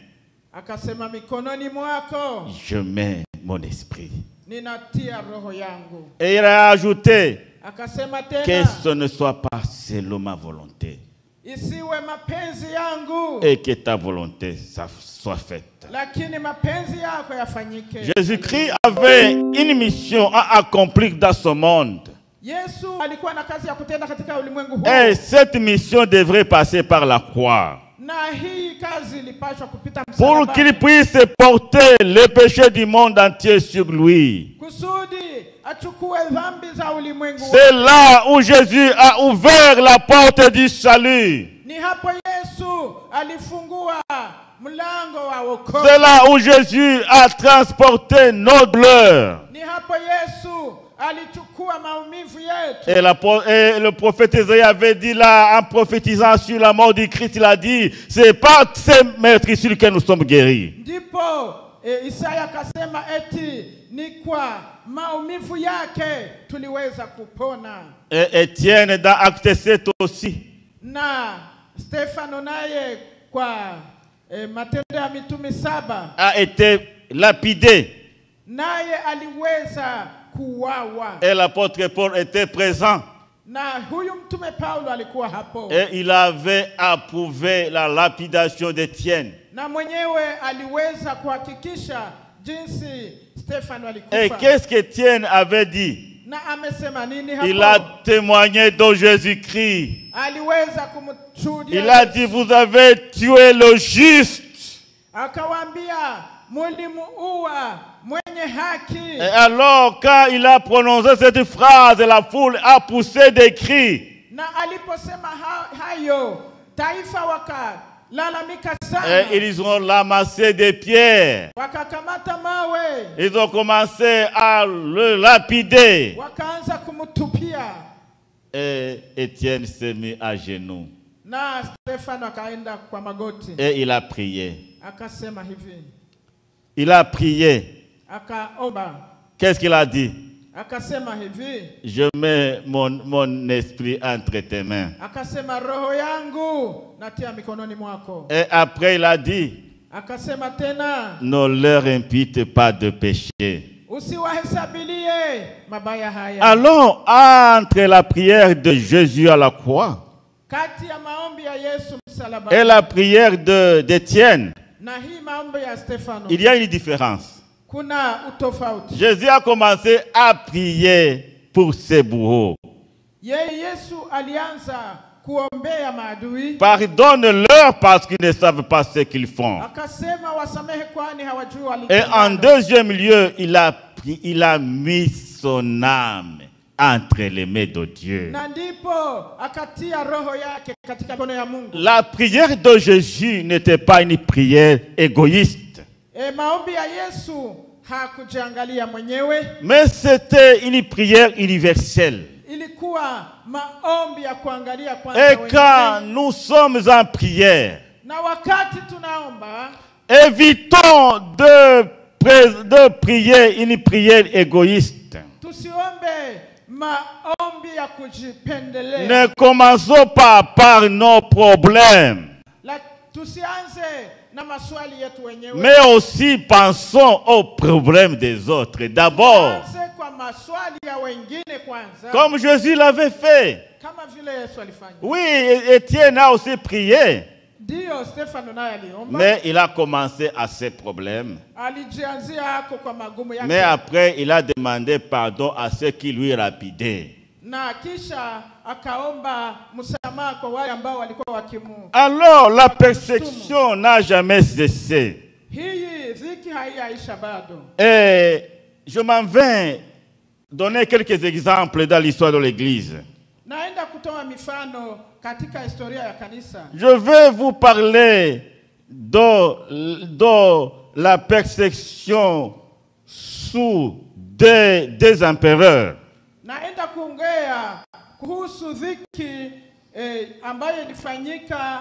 akasema mikononi mwako je mets mon esprit. Ninatia roho yangu. Et il a ajouté, akasema tena, que ce ne soit pas selon ma volonté, isiwe mapenzi yangu, et que ta volonté soit faite. Lakini mapenzi yako yafanyike. Jésus-Christ avait une mission à accomplir dans ce monde. Yesu alikuwa na kazi ya kutenda katika ulimwengu huu. Et cette mission devrait passer par la croix. Na hii kazi ilipaswa kupita pour msalabani, qu'il puisse porter les péchés du monde entier sur lui. kusudi achukue dhambi za ulimwengu. C'est là où Jésus a ouvert la porte du salut. Ni hapo Yesu alifungua mlango wa wokovu. C'est là où Jésus a transporté nos douleurs. Ni hapo Yesu alichukua maumivu yetu. Et le prophète Isaïe avait dit là, en prophétisant sur la mort du Christ, il a dit, c'est par ces meurtrissures que nous sommes guéris. Ndipo Isaya akasema eti ni kwa maumivu yake tuliweza kupona. Et Étienne dans Acte 7 aussi. Na Stefano naye kwa Matendo ya Mitume 7 a été lapidé. Naye aliweza kuwawa. Et l'apôtre Paul était présent. Na huyu mtume Paulo alikuwa hapo. Et il avait approuvé la lapidation d'Étienne. Na mwenyewe aliweza kuhakikisha jinsi Stefano alikufa. Et qu'est-ce qu'Étienne avait dit? Na amesema nini hapo? Il a témoigné de Jésus-Christ. Aliweza kumshuhudia. Il a dit, vous avez tué le juste. Akawaambia, mulimuua mwenye haki. Et alors, quand il a prononcé cette phrase, la foule a poussé des cris. Na aliposema hayo, taifa wakalalamika sana. Et ils ont ramassé des pierres. Wakakamata mawe. Ils ont commencé à le lapider. Wakaanza kumtupia. Et Étienne s'est mis à genoux. Na Stefano akaenda kwa magoti. Et il a prié. Akasema hivi. Il a prié. Akaomba. Qu'est-ce qu'il a dit? Akasema hivi. Je mets mon esprit entre tes mains. Akasema roho yangu natia mikononi mwako. Et après il a dit, akasema tena, ne leur impute pas de péché. Usiwahesabilie mabaya haya. Alors, entre la prière de Jésus à la croix kati ya maombi ya Yesu msalabani et la prière d'Étienne, na hii maombi ya Stefano, il y a une différence. Kuna utofauti. Jésus a commencé à prier pour ses bourreaux. Yesu alianza kuombea maadui. Pardonne-leur parce qu'ils ne savent pas ce qu'ils font. Akasema wasamehe kwani hawajui walitenda. Et en deuxième lieu, il a mis son âme entre les mains de Dieu. Na ndipo akatia roho yake katika mikono ya Mungu. La prière de Jésus n'était pas une prière égoïste. Maombi ya Yesu hakujiangalia mwenyewe. Mais c'était une prière universelle. Ilikuwa maombi ya kuangalia kwanza Et wengine. quand nous sommes en prière, Na wakati tunaomba, évitons de prier une prière égoïste. Tusiombe maombi ya kujipendelea. Ne commençons pas par nos problèmes. Tusianze na maswali yetu wenyewe. Mais aussi pensons aux problèmes des autres d'abord. Tuanze kwa maswali ya wengine kwanza. Comme Jésus l'avait fait. Kama vile Yesu alifanya. Oui, Étienne a aussi prié. Ndio Stefano naye aliomba. Mais il a commencé à ses problèmes. Alijianzia hako kwa magumu yake. Mais après, il a demandé pardon à ceux qui lui rapidaient. Na kisha akaomba msamaha kwa wale ambao walikuwa wakimu. Alors, la persécution n'a jamais cessé. Hii dhiki haiyaisha bado. Et je m'en vais donner quelques exemples dans l'histoire de l'Église. Naenda kutoa mifano katika historia ya kanisa. Je vais vous parler de la persécution sous des empereurs. Naenda kuongea kuhusu dhiki ambayo ilifanyika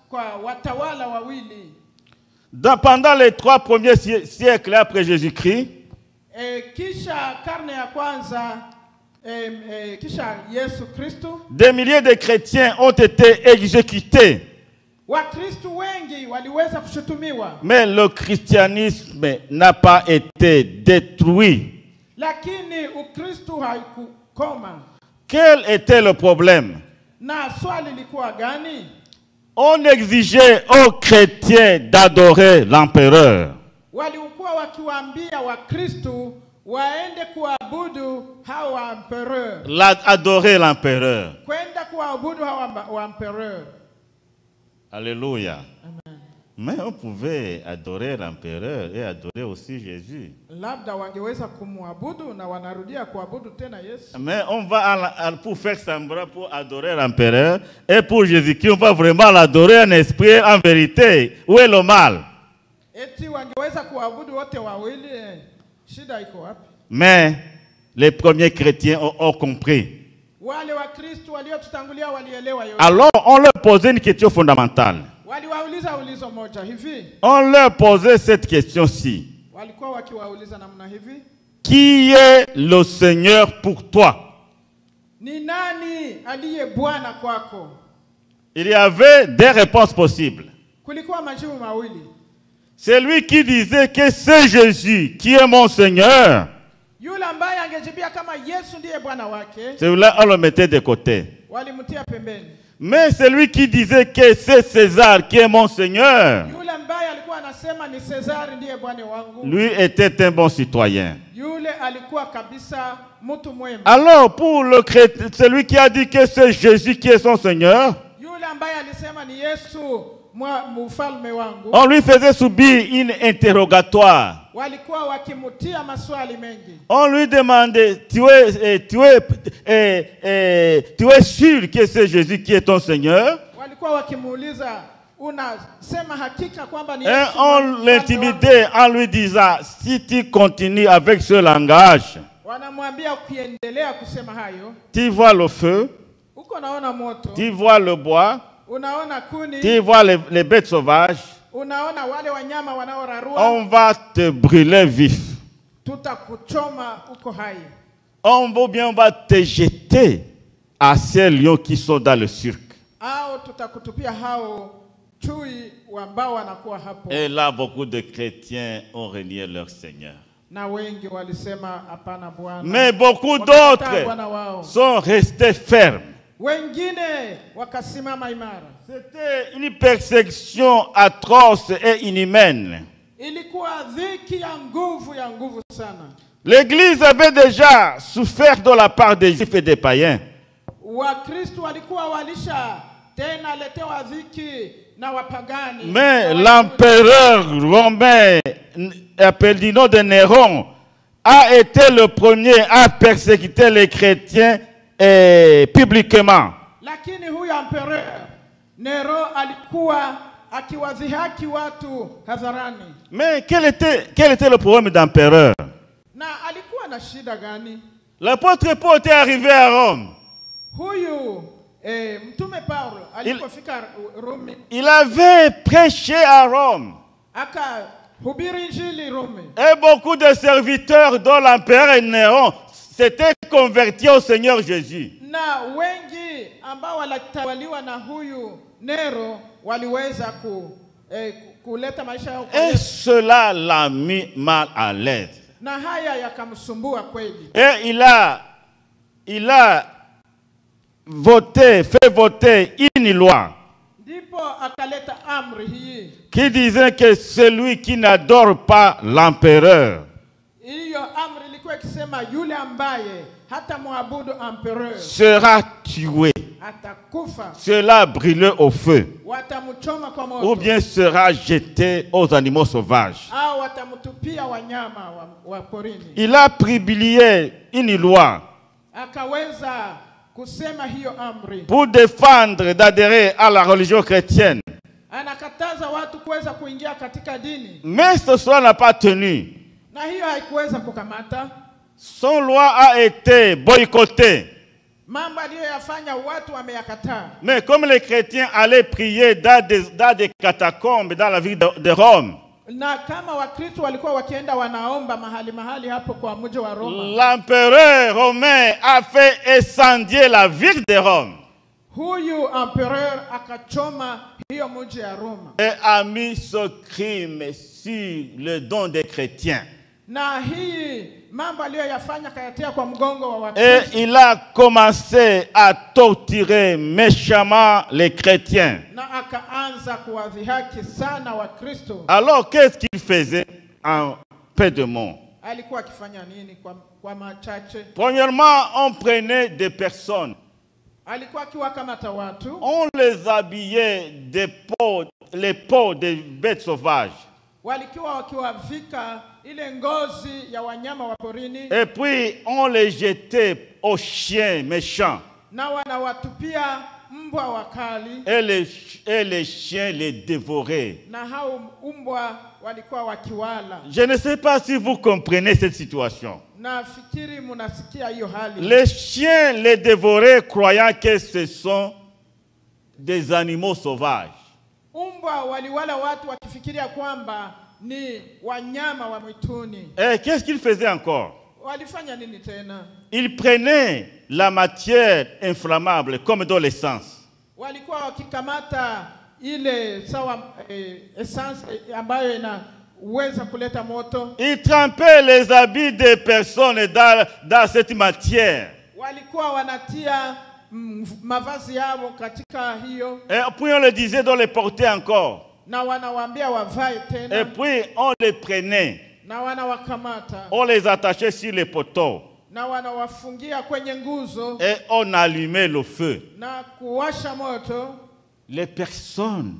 kwa watawala wawili. Pendant les 3 premiers siècles après Jésus-Christ, kisha karne ya kwanza kisha Yesu Kristo, des milliers de chrétiens ont été exécutés. Wakristo wengi waliweza kushutumiwa. Mais le christianisme n'a pas été détruit. Lakini Ukristo haikukoma. Quel était le problème? Na swali lilikuwa gani? On exigeait aux chrétiens d'adorer l'empereur. Walikuwa wakiwaambia Wakristo waende kuabudu hawa empereur. Adorer l'empereur. Kwenda kuabudu hawa empereur. Alléluia. Amen. Mais on pouvait adorer l'empereur et adorer aussi Jésus. Labda wangeweza kumuabudu na wanarudia kuabudu tena Yesu. Mais on va pour faire semblant pour adorer l'empereur et pour Jésus-Christ, on va vraiment l'adorer en esprit, en vérité. Où est le mal? Eti wangeweza kuabudu wote wawili, shida iko wapi? Mais les premiers chrétiens ont compris. Wale wa Kristo waliotutangulia walielewa yote. Alors on leur posait une question fondamentale. Waliwauliza ulizo moja hivi. On leur posait cette question-ci. Walikuwa wakiwauliza namna hivi. Qui est le Seigneur pour toi? Ni nani aliye Bwana kwako? Il y avait des réponses possibles. Kulikuwa majibu mawili. C'est lui qui disait que c'est Jésus qui est mon Seigneur. Yule ambaye angejibia kama Yesu ndiye Bwana wake. Celui-là, on le mettait de côté. Walimtia pembeni. Mais celui qui disait que c'est César qui est mon Seigneur, Yule ambaye alikuwa anasema ni César ndiye Bwana wangu. lui était un bon citoyen. Yule alikuwa kabisa mtu mwema. Alors pour le chrétien, celui qui a dit que c'est Jésus qui est son Seigneur, Yule ambaye alisema ni Yesu mfalme wangu. On lui faisait subir une interrogatoire. Walikuwa wakimutia maswali mengi. On lui demandait, tu es sûr que c'est Jésus qui est ton Seigneur? Walikuwa wakimuuliza, unasema hakika kwamba ni Et Yesu? on l'intimidait en lui disant, si tu continues avec ce langage, Wanamwambia ukiendelea kusema hayo, tu vois le feu, uko naona moto, tu vois le bois, unaona kuni, tu vois les bêtes sauvages, unaona wale wanyama wanaorarua, on va te brûler vif. tutakuchoma uko hai. On va te jeter à ces lions qui sont dans le cirque. Au tutakutupia hao chui ambao wanakuwa hapo. Et là, beaucoup de chrétiens ont renié leur Seigneur. Na wengi walisema hapana Bwana. Mais beaucoup d'autres sont restés fermes. Wengine wakasimama imara. C'était une persécution atroce et inhumaine. Ilikuwa dhiki ya nguvu sana. L'Église avait déjà souffert de la part des Juifs et des païens. Wakristo walikuwa walisha tena letewa dhiki na wapagani. Mais l'empereur romain, appelé du nom de Néron, a été le premier à persécuter les chrétiens publiquement. Lakini huyo empereur Nero alikuwa akiwadhihaki watu hadharani. Mais quel était le problème d'empereur? Na alikuwa na shida gani? L'apôtre Paul était arrivé à Rome. Huyu mtume Paulo alipofika Rome, il avait prêché à Rome. Akahubiri injili Rome. Et beaucoup de serviteurs dont l'empereur Néron s'étaient convertis au Seigneur Jésus. Na wengi ambao walitawaliwa na huyu Nero waliweza kuleta maisha yao kwa Et Yesu. cela l'a mis mal à l'aise. Na haya yakamsumbua kweli. Et il a fait voter une loi Ndipo akaleta amri hii. qui disait que celui qui n'adore pas l'empereur Hiyo amri ilikuwa ikisema yule ambaye hata muabudu empereur sera tué, atakufa, sera brûlé au feu, watamchoma kwa moto, ou bien sera jeté aux animaux sauvages. au watamtupia wanyama wa porini. Il a publié une loi Akaweza kusema hiyo amri pour défendre d'adhérer à la religion chrétienne. anakataza watu kuweza kuingia katika dini, Mais ce soir n'a pas tenu. na hiyo haikuweza kukamata. Son loi a été boycottée. Mambo aliyoyafanya watu wameyakataa. Mais comme les chrétiens allaient prier dans des catacombes dans la ville de Rome, Na kama Wakristo walikuwa wakienda wanaomba mahali hapo kwa mji wa Roma, l'empereur romain a fait incendier la ville de Rome huyu empereur akachoma hiyo mji ya Roma et a mis ce crime sur le dos des chrétiens. na hii mambo aliyoyafanya kayatia kwa mgongo wa Et Wakristo, il a commencé à torturer méchamment les chrétiens. na akaanza kuwadhihaki sana Wakristo. Alors qu'est-ce qu'il faisait en peu de mots? Alikuwa akifanya nini kwa machache? Premièrement, on prenait des personnes, Alikuwa akiwakamata watu, on les habillait les peaux des bêtes sauvages. walikuwa wakiwavika ile ngozi ya wanyama wa porini, Et puis on les jetait aux chiens méchants. na wanawatupia mbwa wakali, Et les chiens les dévoraient. na hao mbwa walikuwa wakiwala. Je ne sais pas si vous comprenez cette situation. Nafikiri munasikia hiyo hali. Les chiens les dévoraient croyant que ce sont des animaux sauvages. Mbwa waliwala watu wakifikiria kwamba ni wanyama wa mwituni. Et qu'est-ce qu'ils faisaient encore? Walifanya nini tena? Ils prenaient la matière inflammable comme dans l'essence. Walikuwa wakikamata ile sawa essence ambayo inaweza kuleta moto. Ils trempaient les habits des personnes dans cette matière. Walikuwa wanatia mavazi yao katika hiyo, Et puis on les disait de les porter encore. na wanawaambia wavae tena, Et puis on les prenait, na wanawakamata, on les attachait sur les poteaux na wanawafungia kwenye nguzo, et on allumait le feu. na kuwasha moto. Les personnes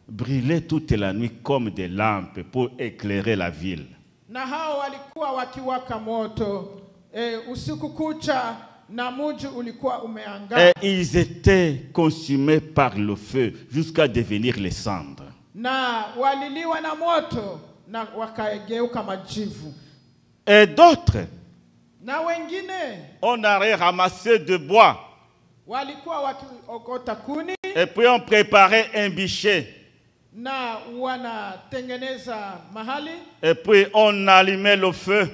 brûlaient toute la nuit comme des lampes pour éclairer la ville. Na hao walikuwa wakiwaka moto usiku kucha, na mji ulikuwa umeangaa. Et ils étaient consumés par le feu jusqu'à devenir les cendres. Na waliliwa na moto na wakageuka majivu. Et d'autres, Na wengine on aurait ramassé de bois. walikuwa wakiokota kuni, Et puis on préparait un bûcher. na wanatengeneza mahali, Et puis on allumait le feu.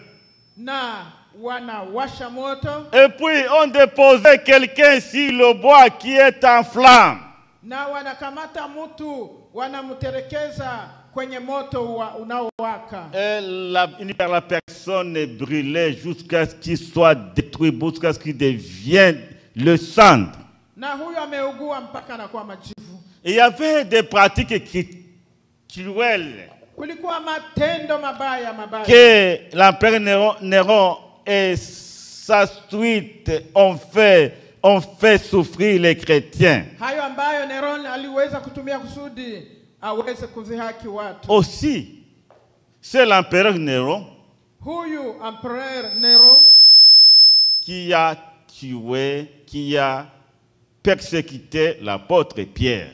na wanawasha moto, Et puis on déposait quelqu'un sur le bois qui est en flamme. na wanakamata mtu wanamterekeza kwenye moto unaowaka. Et la personne brûlait jusqu'à ce qu'il soit détruit, jusqu'à ce qu'il devienne le cendre. Na huyo ameugua mpaka anakuwa majivu. Il y avait des pratiques cruelles Kulikuwa matendo mabaya que l'empereur Néron et sa suite ont fait souffrir les chrétiens. hayo ambayo Neron aliweza kutumia kusudi aweze kudhihaki watu. Aussi, c'est l'empereur Néron Huyu empereur Nero qui a tué, qui a persécuté l'apôtre Pierre.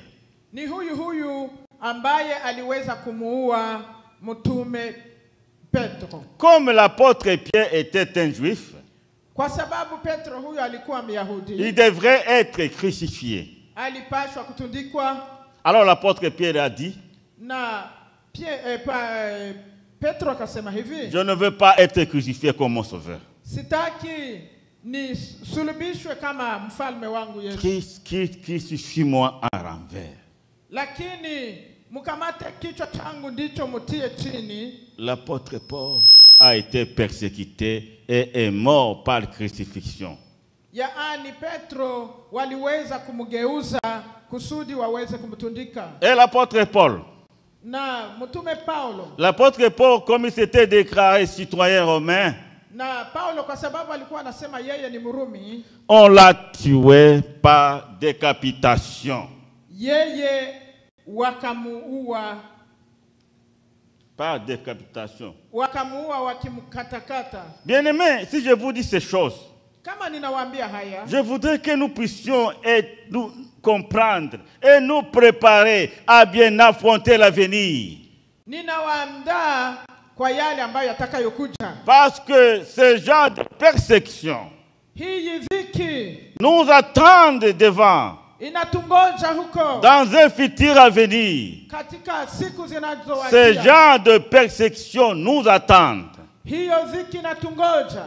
ni huyu ambaye aliweza kumuua mtume Petro. Comme l'apôtre Pierre était un juif, Kwa sababu Petro huyu alikuwa il Myahudi, devrait être crucifié. alipashwa kutundikwa. Alors l'apôtre Pierre a dit, Na Petro akasema hivi, je ne veux pas être crucifié comme mon sauveur. sitaki ni sulubishwe kama mfalme wangu Yesu, Crucifie-moi en renvers. lakini mkamate kichwa changu ndicho mutie chini. L'apôtre Paul a été persécuté et est mort par crucifixion. Yaani Petro waliweza kumgeuza kusudi waweze kumtundika. Et l'apôtre Paul, Na mtume Paulo, l'apôtre Paul, comme il s'était déclaré citoyen romain, na Paulo kwa sababu alikuwa anasema yeye ni Mrumi, on l'a tué par décapitation. yeye wakamuua, Par décapitation. wakamuua wakimkatakata. Bien-aimés, si je vous dis ces choses, Kama ninawaambia haya, je voudrais que nous puissions nous comprendre et nous préparer à bien affronter l'avenir. ninawaandaa kwa yale ambayo yatakayokuja. Parce que ce genre de persécution Hii dhiki nous attendent devant, inatungoja huko dans un futur avenir. katika siku Ce zinazowadia. genre de persécution nous attend. Hiyo dhiki inatungoja.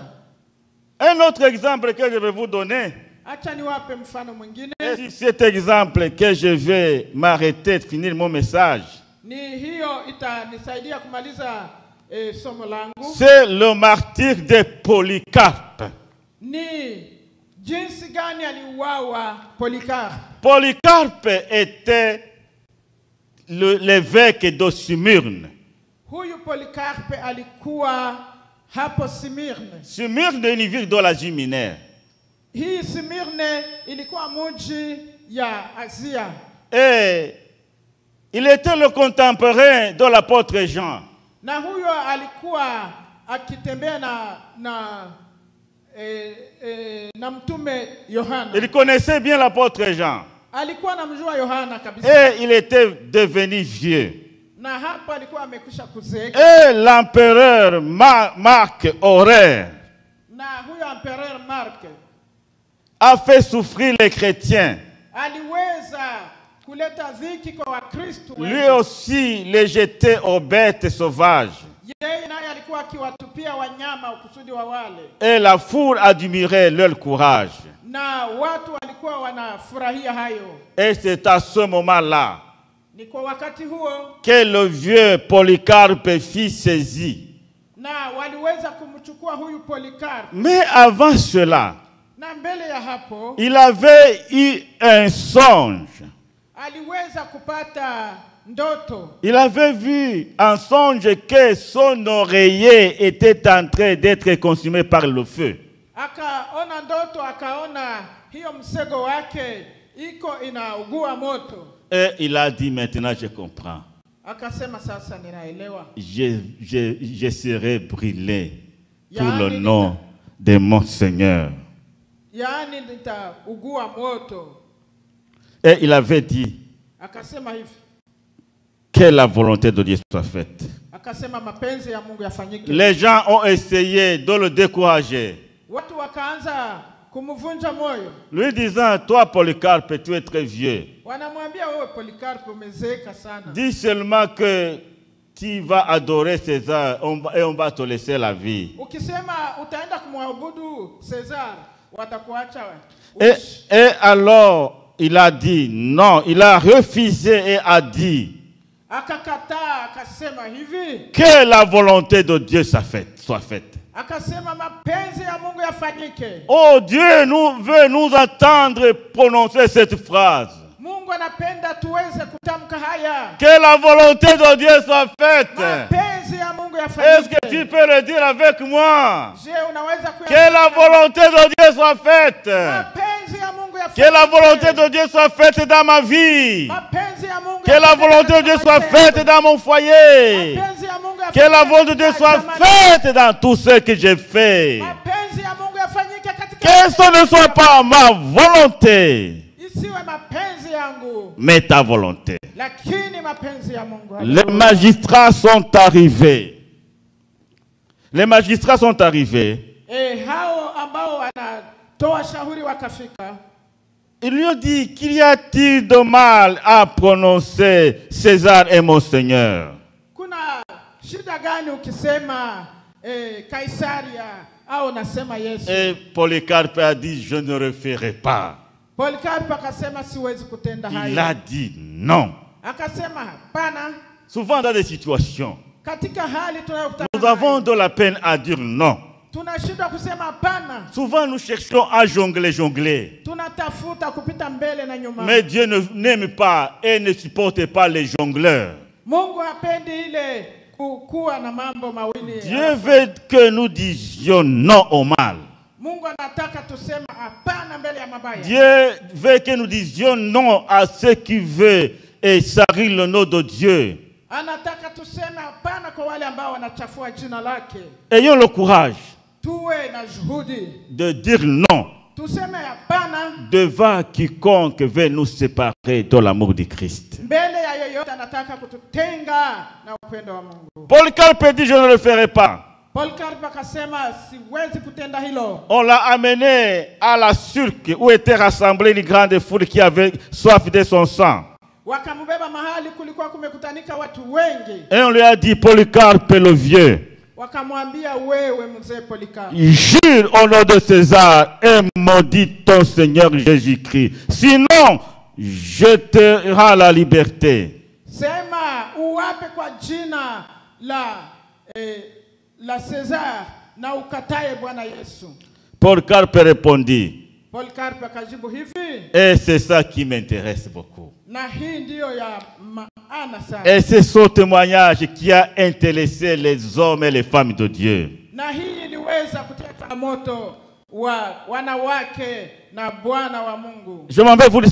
Un autre exemple que je vais vous donner, Acha niwape mfano mwingine. et c'est cet exemple que je vais m'arrêter, finir mon message. Ni hiyo itanisaidia kumaliza somo langu. C'est le martyre de Polycarpe. Ni jinsi gani aliuawa Polycarpe. Polycarpe était l'évêque de Smyrne. Huyu Polycarpe alikuwa hapo Smyrne. Smyrne est une ville de l'Asie mineure. Hii Smyrne ilikuwa mji ya Asia. Et il était le contemporain de l'apôtre Jean. Na huyo alikuwa akitembea na mtume Yohana. Il connaissait bien l'apôtre Jean. Alikuwa anamjua Yohana kabisa. Et il était devenu vieux. Na hapo alikuwa amekwisha kuzeeka. Et l'empereur Marc Aurèle Na huyo empereur Mark a fait souffrir les chrétiens. aliweza kuleta dhiki kwa Wakristo. Lui aussi les jeter aux bêtes sauvages. Yeye naye alikuwa akiwatupia wanyama ukusudi wa wale. Et la foule admirait leur courage. Na watu walikuwa wanafurahia hayo. Et c'est à ce moment-là Ni kwa wakati huo que le vieux Polycarpe fut saisi. na waliweza kumchukua huyu Polycarpe. Mais avant cela, Na mbele ya hapo il avait eu un songe. aliweza kupata ndoto. Il avait vu en songe que son oreiller était en train d'être consumé par le feu. Akaona ndoto, akaona hiyo msego wake iko inaugua moto. Et il a dit, maintenant je comprends. Akasema sasa ninaelewa. Je serai brûlé pour le nom de mon Seigneur. Yaani nitaugua moto. Et il avait dit Akasema hivi. que la volonté de Dieu soit faite. Akasema mapenzi ya Mungu yafanyike. Les gens ont essayé de le décourager. Watu wakaanza kumvunja moyo. Lui disant, toi Polycarpe, tu es très vieux. Wanamwambia wewe Polycarpe umezeeka sana. Dis seulement que tu vas adorer César et on va te laisser la vie. Ukisema utaenda kumwabudu César, watakuacha Et alors, il a dit non, il a refusé et a dit akakataa, akasema hivi, que la volonté de Dieu soit faite. akasema mapenzi ya Mungu yafanyike. Oh, Dieu veut nous entendre prononcer cette phrase. Mungu anapenda tuweze kutamka haya. Que la volonté de Dieu soit faite. Mapenzi ya Mungu Est-ce que yafanyike. tu peux le dire avec moi? Je, unaweza Que la volonté de Dieu soit faite. mapenzi ya Mungu yafanyike. Que la volonté de Dieu soit faite dans ma vie. Mapenzi ya Mungu Que la volonté de Dieu soit faite dans mon foyer. Mapenzi ya Mungu Que la yafanyike volonté de Dieu soit katika jamii. faite dans tout ce que j'ai fait. Mapenzi ya Mungu yafanyike katika Que ce ne soit pas ma volonté, isiwe mapenzi yangu, mais ta volonté. lakini mapenzi ya Mungu. Les magistrats sont arrivés. Les magistrats sont arrivés. Hao ambao wanatoa shauri wakafika. Ils lui ont dit, qu'il y a-t-il de mal à prononcer César est mon Seigneur? Kuna shida gani ukisema Kaisaria au nasema Yesu? Et Polycarpe a dit, je ne referai pas. Polycarpe akasema siwezi kutenda Il hayo. a dit non. Akasema hapana. Souvent dans des situations, Katika hali tunayokutana nous avons de la peine à dire non. tunashindwa kusema hapana. Souvent nous cherchons à jongler. Tunatafuta kupita mbele na nyuma. Mais Dieu n'aime pas et ne supporte pas les jongleurs. Mungu hapendi ile kuwa na mambo mawili. Dieu veut que nous disions non au mal. Mungu anataka tuseme hapana mbele ya mabaya. Dieu veut que nous disions non à ceux qui veulent et salir le nom de Dieu. Anataka tuseme hapana kwa wale ambao wanachafua jina lake. Ayons le courage Tuwe na juhudi de dire non tuseme hapana devant quiconque veut nous séparer de l'amour de Christ. mbele ya yeyote anataka kututenga na upendo wa Mungu. Polycarpe dit, je ne le ferai pas. Polycarpe akasema siwezi kutenda hilo. On l'a amené à la Surque où était rassemblée une grande foule qui avait soif de son sang. Wakamubeba mahali kulikuwa kumekutanika watu wengi. Et on lui a dit, Polycarpe le vieux, Wakamwambia wewe mzee Polycarpe, jure au nom de César et maudit ton Seigneur Jésus-Christ. Sinon, je te rends la liberté. sema uwape kwa jina la César na ukatae Bwana Yesu. Polycarpe répondit, Polycarpe akajibu hivi, et c'est ça qui m'intéresse beaucoup. na hii ndiyo ya maana sana. Et c'est ce témoignage qui a intéressé les hommes et les femmes de Dieu. Na hii iliweza kutia moto wa wanawake na Bwana wa Mungu. Je m'en vais vous lire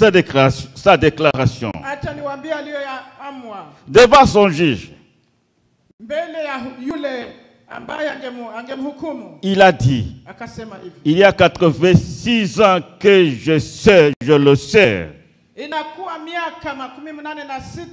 sa déclaration. Acha niwaambie aliyoamua Devant son juge, mbele ya yule ambaye angemhukumu. il a dit, Akasema hivi, il y a 86 ans que je le sais. inakuwa miaka 86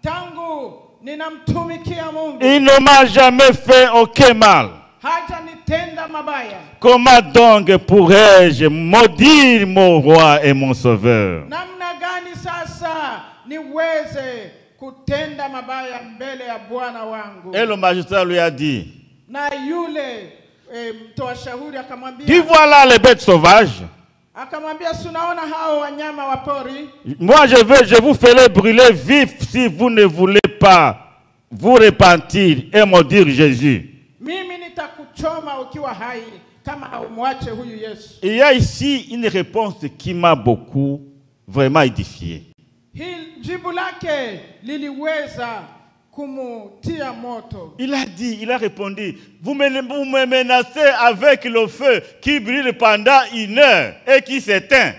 tangu ninamtumikia Mungu. Il ne m'a jamais fait aucun mal. Haja nitenda mabaya. Comment donc pourrais-je maudire mon roi et mon sauveur? Namna gani sasa niweze kutenda mabaya mbele ya Bwana wangu? Et le magistrat lui a dit, Na yule mtoa shauri akamwambia, tu vois là les bêtes sauvages? akamwambia sunaona hao wanyama wa pori? Moi je vous ferai brûler vif si vous ne voulez pas vous repentir et maudire Jésus. Mimi nitakuchoma ukiwa hai kama haumwache huyu Yesu. Il y a ici une réponse qui m'a beaucoup vraiment édifié. Hii jibu lake liliweza kumutia moto. Il a dit, il a répondu, vous me menacez avec le feu qui brûle pendant 1 heure et qui s'éteint.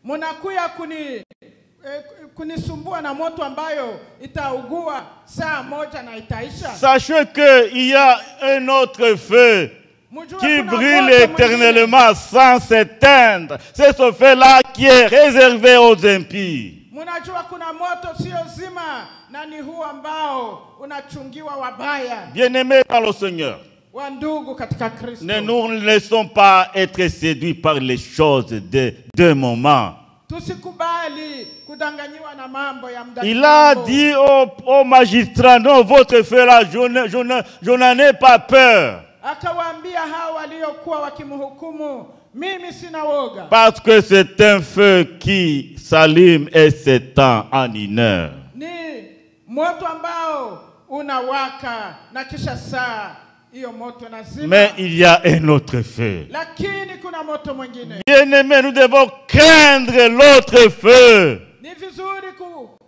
Munakuya kunisumbua na moto ambayo itaugua saa moja na itaisha. Sachez qu'il y a un autre feu qui brûle éternellement sans s'éteindre. C'est ce feu-là qui est réservé aux impies. Munajua kuna moto sio zima na ni huu ambao unachungiwa wabaya. Bien-aimés dans le Seigneur, Wandugu katika Kristo, ne nous laissons pas être séduits par les choses d'un moment. tusikubali kudanganyiwa na mambo ya muda. Il a dit au magistrat, non, votre feu-là, je n'en ai pas peur. Akawaambia hao waliokuwa wakimhukumu, mimi sina woga. Parce que c'est un feu qui s'allume et s'éteint en 1 heure. Ni moto ambao unawaka na kisha saa hiyo moto nazima. Mais il y a un autre feu. Lakini kuna moto mwingine. Bien-aimés, nous devons craindre l'autre feu. Ni vizuri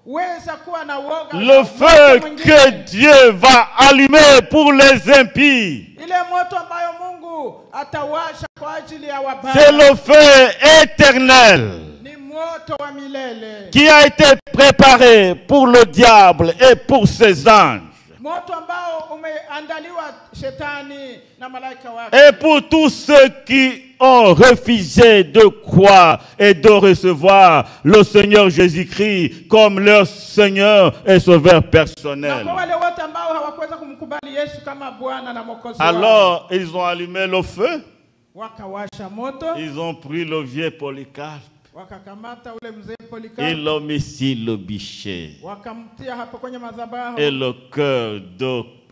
kuweza kuwa na woga. Le feu que Dieu va allumer pour les impies. Ile moto ambayo Mungu atawasha kwa ajili ya wabaya. C'est le feu éternel Ni moto wa milele. qui a été préparé pour le diable et pour ses anges. Moto ambao umeandaliwa shetani na malaika wake. Et pour tous ceux qui ont refusé de croire et de recevoir le Seigneur Jésus-Christ comme leur Seigneur et Sauveur personnel. Alors, ils ont allumé le feu. Ils ont pris le vieux Polycarpe. Ils l'ont mis sur le bûcher.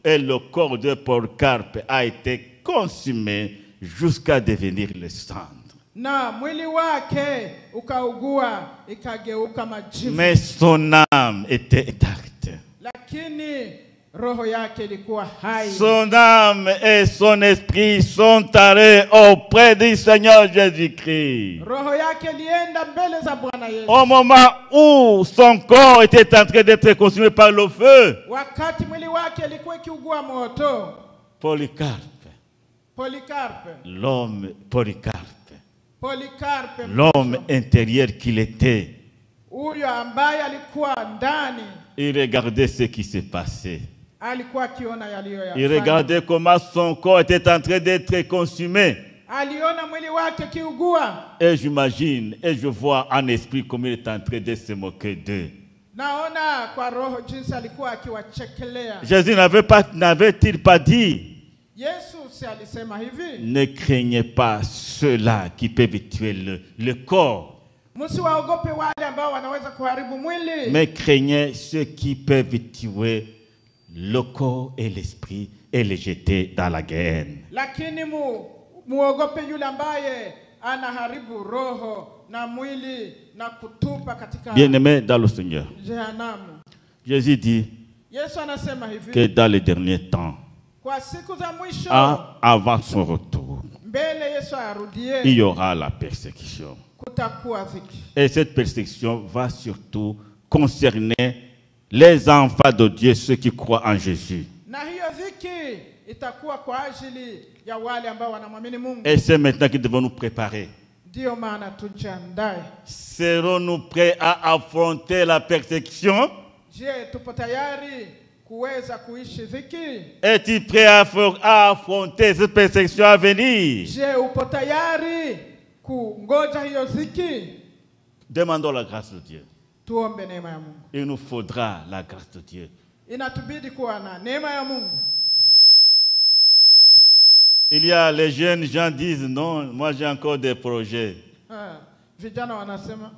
Et le corps de Polycarpe a été consumé jusqu'à devenir le cendre. na mwili wake ukaugua ikageuka majivu. Mais son âme était intacte. Lakini roho yake ilikuwa hai. Son âme et son esprit sont allés auprès du Seigneur Jésus-Christ. Roho yake ilienda mbele za Bwana Yesu. Au moment où son corps était en train d'être consumé par le feu, Wakati mwili wake ilikuwa ikiugua moto. l'homme intérieur qu'il était, huyo ambaye alikuwa ndani, il regardait ce qui se passait. alikuwa akiona yaliyoyafanya. Il regardait comment son corps était en train d'être consumé. Aliona mwili wake kiugua. Et j'imagine, et je vois en esprit comme il est en train de se moquer d'eux. Naona kwa roho jinsi alikuwa akiwachekelea. Jésus n'avait-il pas dit, Yesu si alisema hivi, ne craignez pas ceux-là qui peuvent tuer le corps, msiwaogope wale ambao wanaweza kuharibu mwili, mais craignez ceux qui peuvent tuer le corps et l'esprit et les jeter dans la guerre. Lakini muogope yule ambaye anaharibu roho na mwili na kutupa katika Bien-aimés dans le Seigneur, jehanamu. Jésus dit Yesu anasema hivi, que dans les derniers temps, kwa siku za mwisho, avant son retour, mbele Yesu arudie, il y aura la persécution. kutakuwa dhiki. Et cette persécution va surtout concerner les enfants de Dieu, ceux qui croient en Jésus. Na hiyo dhiki itakuwa kwa ajili ya wale ambao wanamwamini Mungu. Et c'est maintenant que nous devons nous préparer. Ndio maana tujiandae. Serons-nous prêts à affronter la persécution? Je, tupo tayari kuweza kuishi dhiki? Es-tu prêt à affronter cette persécution à venir? Je, upo tayari kungoja hiyo dhiki? Demandons la grâce de Dieu. Tuombe neema ya Mungu. Il nous faudra la grâce de Dieu. Inatubidi kuwa na neema ya Mungu. Il y a les jeunes gens disent non, moi j'ai encore des projets. Vijana wanasema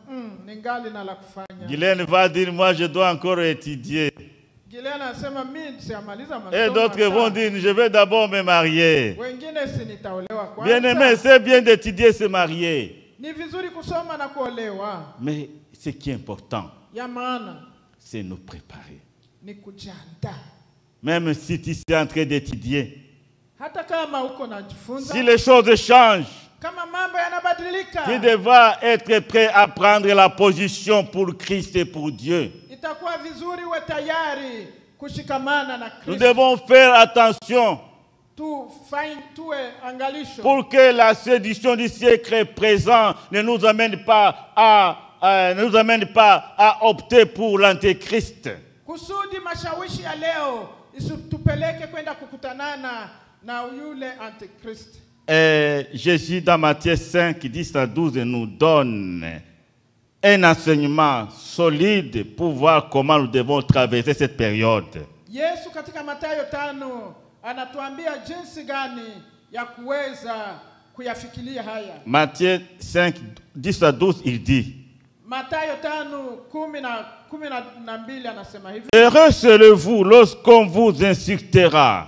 ningali na la kufanya. Guylaine va dire moi je dois encore étudier. Guylaine anasema mimi siamaliza masomo. Et d'autres vont dire je vais d'abord me marier. Wengine si nitaolewa kwanza. Bien-aimé, c'est bien d'étudier, se marier. Ni vizuri kusoma na kuolewa. Mais ce qui est important, ya maana c'est nous préparer. Ni kujiandaa. Même si tu es en train d'étudier, hata kama uko najifunza, si les choses changent, kama mambo yanabadilika, tu devras être prêt à prendre la position pour Christ et pour Dieu. Itakuwa vizuri uwe tayari kushikamana na Kristo. Nous devons faire attention pour que la séduction du siècle présent ne nous amène pas à opter pour l'antéchrist. Kusudi mashawishi ya leo isitupeleke kwenda kukutanana na yule antéchrist. Jésus dans Matthieu 5, 10-12 nous donne un enseignement solide pour voir comment nous devons traverser cette période. Yesu katika Mathayo 5 anatuambia jinsi gani ya kuweza kuyafikiria haya. Matthieu 5, 10-12 il dit, Mathayo 5:12 anasema hivi, heureux serez-vous lorsqu'on vous insultera.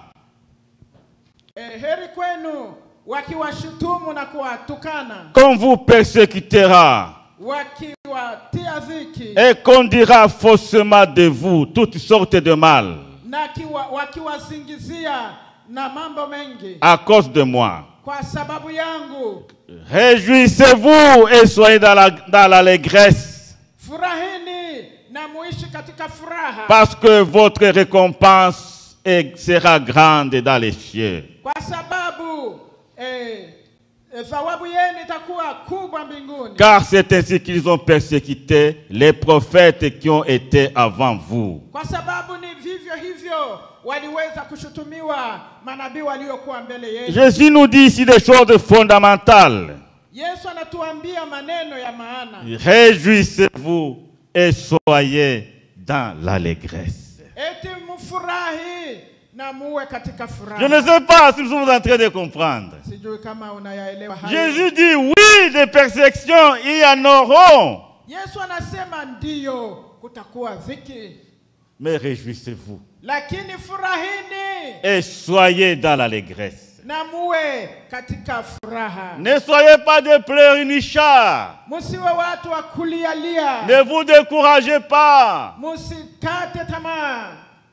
Heri kwenu wakiwashutumu na kuwatukana, qu'on vous persécutera, wakiwatia dhiki, et qu'on dira faussement de vous toutes sortes de mal, na wakiwasingizia na mambo mengi, à cause de moi. Kwa sababu yangu. Réjouissez-vous et soyez dans l'allégresse, furahini na muishi katika furaha, parce que votre récompense sera grande dans les cieux. Kwa sababu thawabu yenu itakuwa kubwa mbinguni. Car c'est ainsi qu'ils ont persécuté les prophètes qui ont été avant vous. Kwa sababu ni vivyo hivyo waliweza kushutumiwa manabii waliokuwa mbele yenu. Jésus nous dit ici des choses fondamentales. Yesu anatuambia maneno ya maana. Réjouissez-vous et soyez dans l'allégresse. Eti mfurahi na muwe katika furaha. Je ne sais pas si vous êtes en train de comprendre. Sijui kama unayaelewa hayo. Jésus dit oui, des persécutions, il y en auront. Yesu anasema ndio kutakuwa dhiki. Mais réjouissez-vous. Lakini furahini. Et soyez dans l'allégresse. Na muwe katika furaha. Ne soyez pas des pleurnichards. Musiwe watu wa kulialia. Ne vous découragez pas. Musikate tamaa.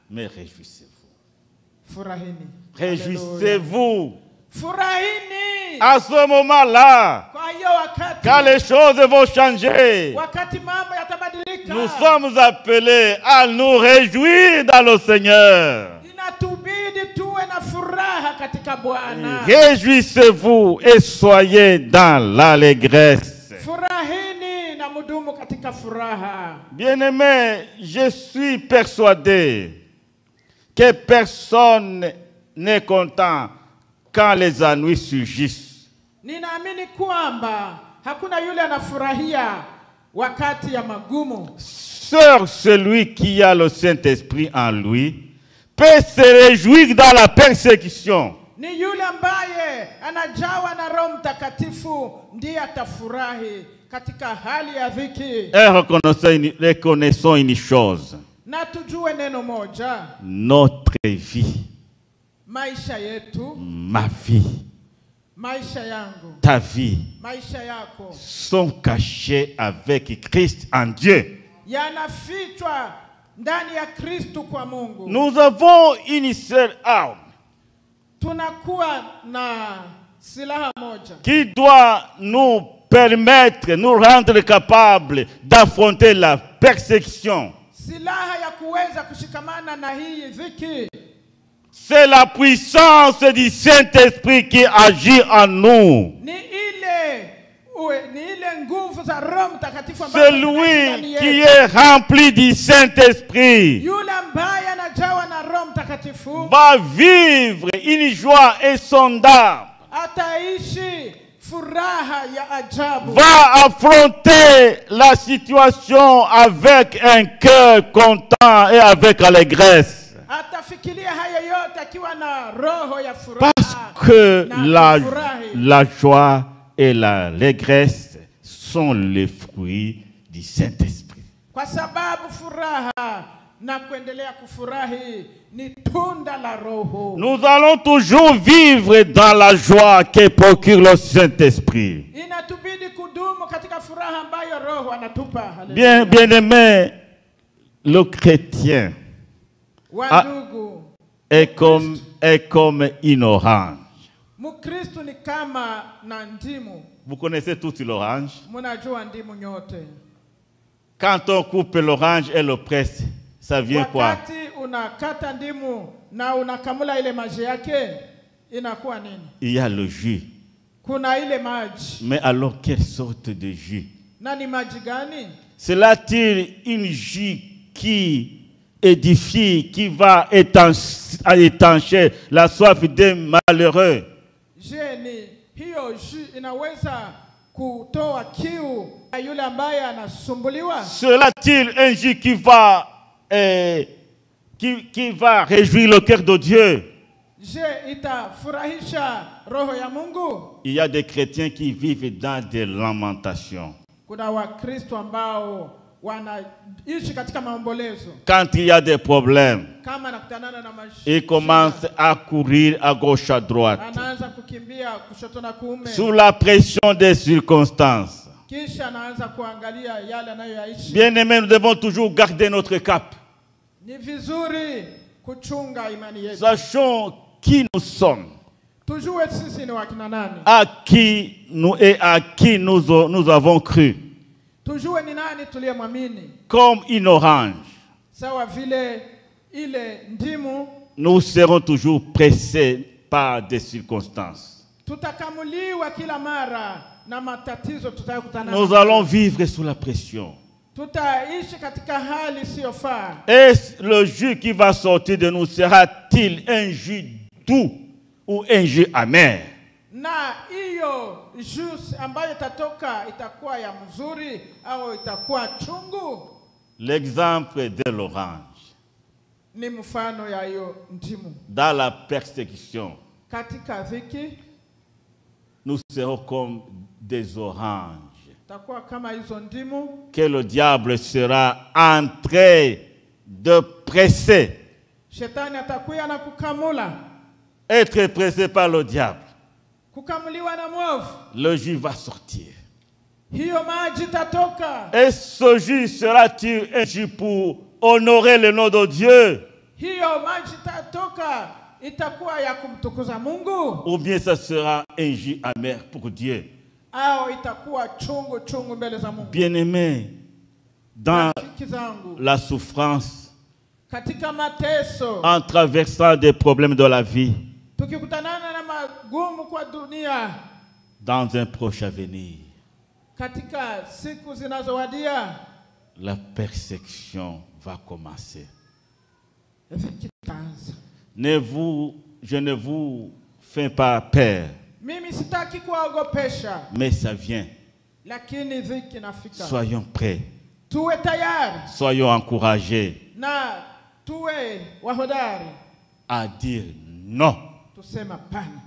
Mais réjouissez-vous. Furahini. Réjouissez-vous. Furahini. À ce moment-là, Kwa hiyo wakati, quand les choses vont changer, wakati mambo yatabadilika, nous sommes appelés à nous réjouir dans le Seigneur. inatubidi tuwe na furaha katika Bwana. Réjouissez-vous et soyez dans l'allégresse. Furahini na mudumu katika furaha. Bien-aimés, je suis persuadé que personne n'est content quand les ennuis surgissent. Ninaamini kwamba hakuna yule anafurahia wakati ya magumu. Seul celui qui a le Saint-Esprit en lui peut se réjouir dans la persécution. Ni yule ambaye anajawa na Roho Mtakatifu ndiye atafurahi katika hali ya dhiki. Et reconnaissons une chose. Na tujue neno moja. Notre vie, Maisha yetu, ma vie, maisha yangu, ta vie, maisha yako sont cachés avec Christ en Dieu. yanafichwa ndani ya Kristo kwa Mungu. Nous avons une seule arme Tunakuwa na silaha moja qui doit nous permettre, nous rendre capables d'affronter la persécution. silaha ya kuweza kushikamana na hii dhiki. C'est la puissance du Saint-Esprit qui agit en nous. Ni ile nguvu za Roho Mtakatifu ambaye Celui qui est rempli du Saint-Esprit yule ambaye anajawa na Roho Mtakatifu va vivre une joie insondable, ataishi furaha ya ajabu, va affronter la situation avec un cœur content et avec allégresse. atafikiria haya yote akiwa na roho ya furaha. Parce que na la joie et l'allégresse sont les fruits du Saint-Esprit. Kwa sababu furaha na kuendelea kufurahi ni tunda la Roho. Nous allons toujours vivre dans la joie que procure le Saint-Esprit. Inatubidi kudumu katika furaha ambayo Roho anatupa. Bien aimé, le chrétien est comme une orange. Mukristo ni kama na ndimu. Vous connaissez tous l'orange? Mnajua ndimu nyote. Quand on coupe l'orange et le presse, ça vient quoi? Wakati unakata ndimu na unakamula ile maji yake, inakuwa nini? Il y a le jus. Kuna ile maji. Mais alors, quelle sorte de jus? Na ni maji gani? Cela-t-il une jus qui édifie, qui va étancher la soif des malheureux? Je, ni hiyo jus inaweza kutoa kiu ya yule ambaye anasumbuliwa? Cela-t-il un jus qui va réjouir le cœur de Dieu? Je, itafurahisha roho ya Mungu? Il y a des chrétiens qui vivent dans des lamentations. Kuna Wakristo ambao wanaishi katika maombolezo. Quand il y a des problèmes, Kama anakutanana na maji, ils commencent à courir à gauche, à droite, anaanza kukimbia kushoto na kuume. sous la pression des circonstances. Kisha anaanza kuangalia yale anayoyaishi. Bien-aimés, nous devons toujours garder notre cap. Ni vizuri kuchunga imani yetu. Sachons qui nous sommes, Tujue sisi ni wakina nani. à qui nous avons cru. Tujue ni nani tuliyemwamini. Comme une orange, Sawa vile ile ndimu, nous serons toujours pressés par des circonstances. tutakamuliwa kila mara na matatizo tutakutana. Nous allons vivre sous la pression. Tutaishi katika hali isiyofaa. Et le jus qui va sortir de nous sera-t-il un jus doux ou un jus amer? Na hiyo juice ambayo itatoka itakuwa ya mzuri au itakuwa chungu? L'exemple de l'orange. Ni mfano ya hiyo ndimu. Dans la persécution, Katika dhiki, nous serons comme des oranges takuwa kama hizo ndimu que le diable sera en train de presser. shetani atakuya na kukamula. être pressé par le diable, kukamuliwa na mwovu, le jus va sortir. hiyo maji tatoka. Et ce jus sera-t-il un jus pour honorer le nom de Dieu? Hiyo maji tatoka itakuwa ya kumtukuza Mungu, Ou bien ça sera un jus amer pour Dieu? au itakuwa chungu chungu mbele za Mungu? Bien-aimés, dans Rafiki zangu, la souffrance, katika mateso, en traversant des problèmes de la vie, tukikutanana na magumu kwa dunia, dans un proche avenir, katika siku zinazowadia, la persécution va commencer. vikitaanza. Je ne vous fais pas peur, Mimi sitaki kuwaogopesha, mais ça vient. lakini dhiki nafika. Soyons prêts, Tuwe tayari soyons encouragés na tuwe wahodari, à dire non tusema pana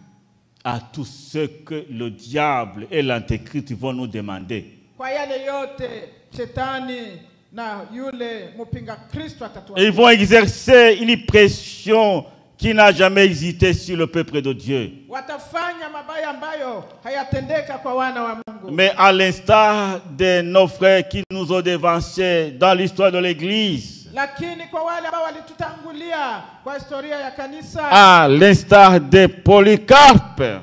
à tout ce que le diable et l'antéchrist vont nous demander. kwa yale yote shetani na yule mpinga Kristo Ils atatuambia. vont exercer une pression qui n'a jamais existé sur le peuple de Dieu. Watafanya mabaya ambayo hayatendeka kwa wana wa Mungu. Mais à l'instar de nos frères qui nous ont devancés dans l'histoire de l'Église, Lakini kwa wale ambao walitutangulia kwa historia ya kanisa, à l'instar de Polycarpe,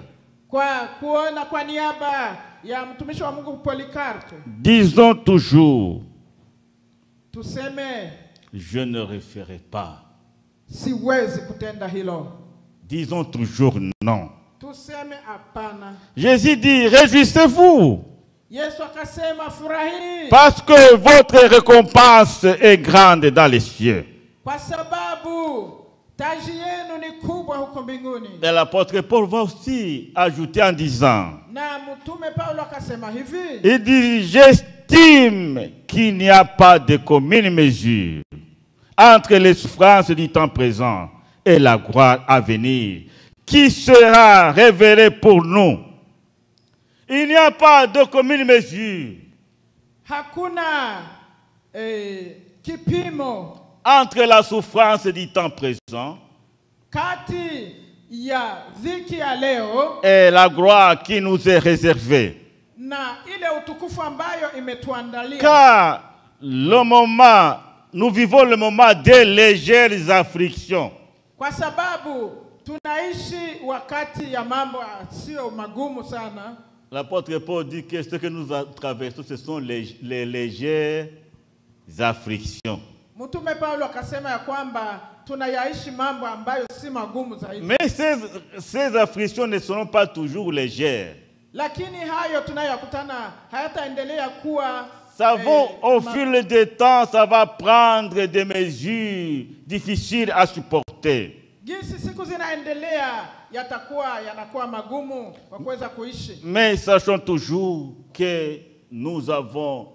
kwa kuona kwa niaba ya mtumishi wa Mungu Polikarpo, disons toujours, tuseme je ne referai pas. siwezi kutenda hilo. Disons toujours non. Tuseme hapana. Jésus dit, réjouissez-vous, Yesu akasema furahini, parce que votre récompense est grande dans les cieux. kwa sababu taji yenu ni kubwa huko mbinguni. Et l'apôtre Paul va aussi ajouter en disant, Na mtume Paulo akasema hivi, il dit, j'estime qu'il n'y a pas de commune mesure entre les souffrances du temps présent et la gloire à venir, qui sera révélée pour nous. Il n'y a pas de commune mesure hakuna kipimo entre la souffrance du temps présent kati ya dhiki ya leo et la gloire qui nous est réservée. na ile utukufu ambayo imetuandalia. Car nous vivons le moment des légères afflictions. Kwa sababu tunaishi wakati ya mambo sio magumu sana. L'apôtre Paul dit que ce que nous traversons, ce sont les légères afflictions. Mtume Paulo akasema ya kwamba tunayaishi mambo ambayo si magumu zaidi. Mais ces afflictions ne seront pas toujours légères. Lakini hayo tunayokutana hayataendelea kuwa Ça va, au fil du temps, ça va prendre des mesures difficiles à supporter. Jinsi siku zinaendelea yanakuwa magumu kwa kuweza kuishi. Mais sachons toujours que nous avons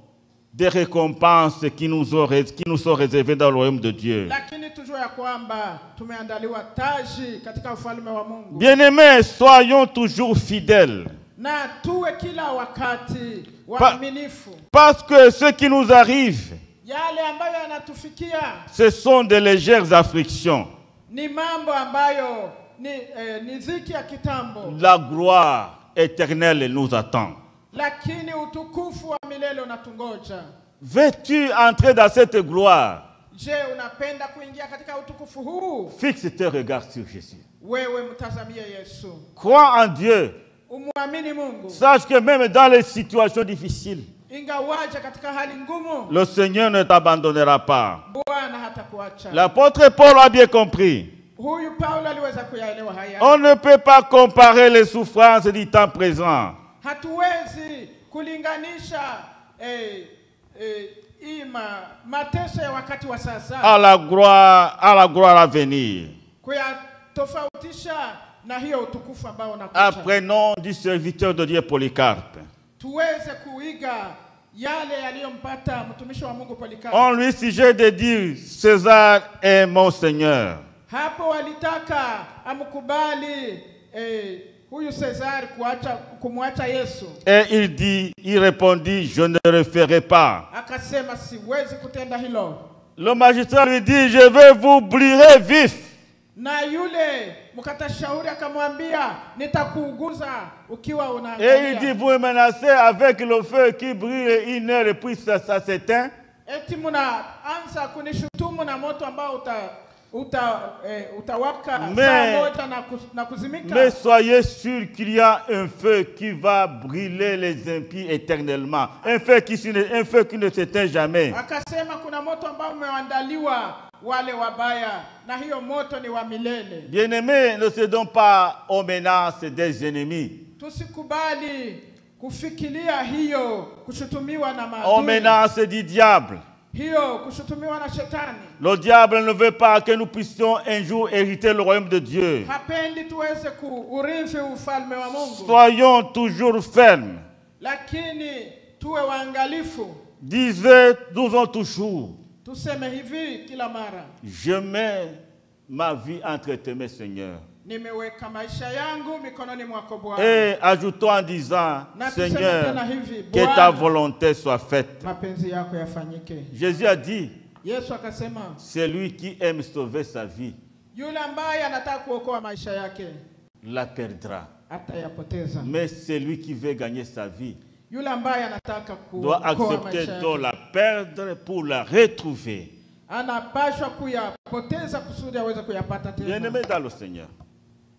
des récompenses qui nous sont réservées dans le royaume de Dieu. Lakini tujue ya kwamba tumeandaliwa taji katika ufalme wa Mungu. Bien-aimés, soyons toujours fidèles. Na tuwe kila wakati waaminifu. Parce que ce qui nous arrive, Yale ambayo yanatufikia, ce sont de légères afflictions. ni mambo ambayo ni dhiki ya kitambo. La gloire éternelle nous attend. Lakini utukufu wa milele unatungoja. Veux-tu entrer dans cette gloire? Je, unapenda kuingia katika utukufu huu? Fixe tes regards sur Jésus. Wewe mtazamie Yesu. Crois en Dieu. Umuamini Mungu. Sache que même dans les situations difficiles, Ingawaje katika hali ngumu, le Seigneur ne t'abandonnera pas. Bwana hatakuacha. L'apôtre Paul a bien compris. Huyu Paulo aliweza kuyaelewa haya. On ne peut pas comparer les souffrances du temps présent Hatuwezi kulinganisha mateso ya wakati wa sasa à la gloire à venir. kuyatofautisha na hiyo utukufu ambao unakuja. Apprenons du serviteur de Dieu Polycarpe. Tuweze kuiga yale yaliyompata mtumishi wa Mungu Polikarpo. On lui suggère de dire, César est mon Seigneur. Hapo walitaka amkubali huyu César kumwacha Yesu. Et il répondit, je ne le ferai pas. Akasema siwezi kutenda hilo. Le magistrat lui dit, je vais vous brûler vif. Na yule mkata shauri akamwambia nitakuuguza ukiwa Et il unaangalia. dit, vous me menacez avec le feu qui brille 1 heure et puis ça s'éteint. Eti mnaanza kunishutumu na moto ambao utawaka saa moja na kuzimika. Mais soyez sûrs qu'il y a un feu qui va brûler les impies éternellement. Un feu qui ne s'éteint jamais. Akasema kuna moto ambao umeandaliwa wale wabaya na hiyo moto ni wa milele. Bien-aimés, ne cédons pas aux menaces des ennemis. Tusikubali kufikiria hiyo kushutumiwa na maadui. Aux menaces du diable. Hiyo kushutumiwa na shetani. Le diable ne veut pas que nous puissions un jour hériter le royaume de Dieu. Hapendi tuweze kuurithi ufalme wa Mungu. Soyons toujours fermes. Lakini tuwe waangalifu. Disons toujours. Tuseme hivi kila mara. Je mets ma vie entre tes mains, Seigneur. Nimeweka maisha yangu mikononi mwako Bwana. Et ajoutons en disant, Seigneur, que ta volonté soit faite. Mapenzi yako yafanyike. Jésus a dit, Yesu akasema, c'est lui qui aime sauver sa vie. Yule ambaye anataka kuokoa maisha yake la perdra. Atayapoteza. Mais c'est lui qui veut gagner sa vie. Yule ambaye anataka doit accepter de la perdre pour la retrouver. Anapaswa kuyapoteza kusudi aweze kuyapata tena. Bien-aimés dans le Seigneur.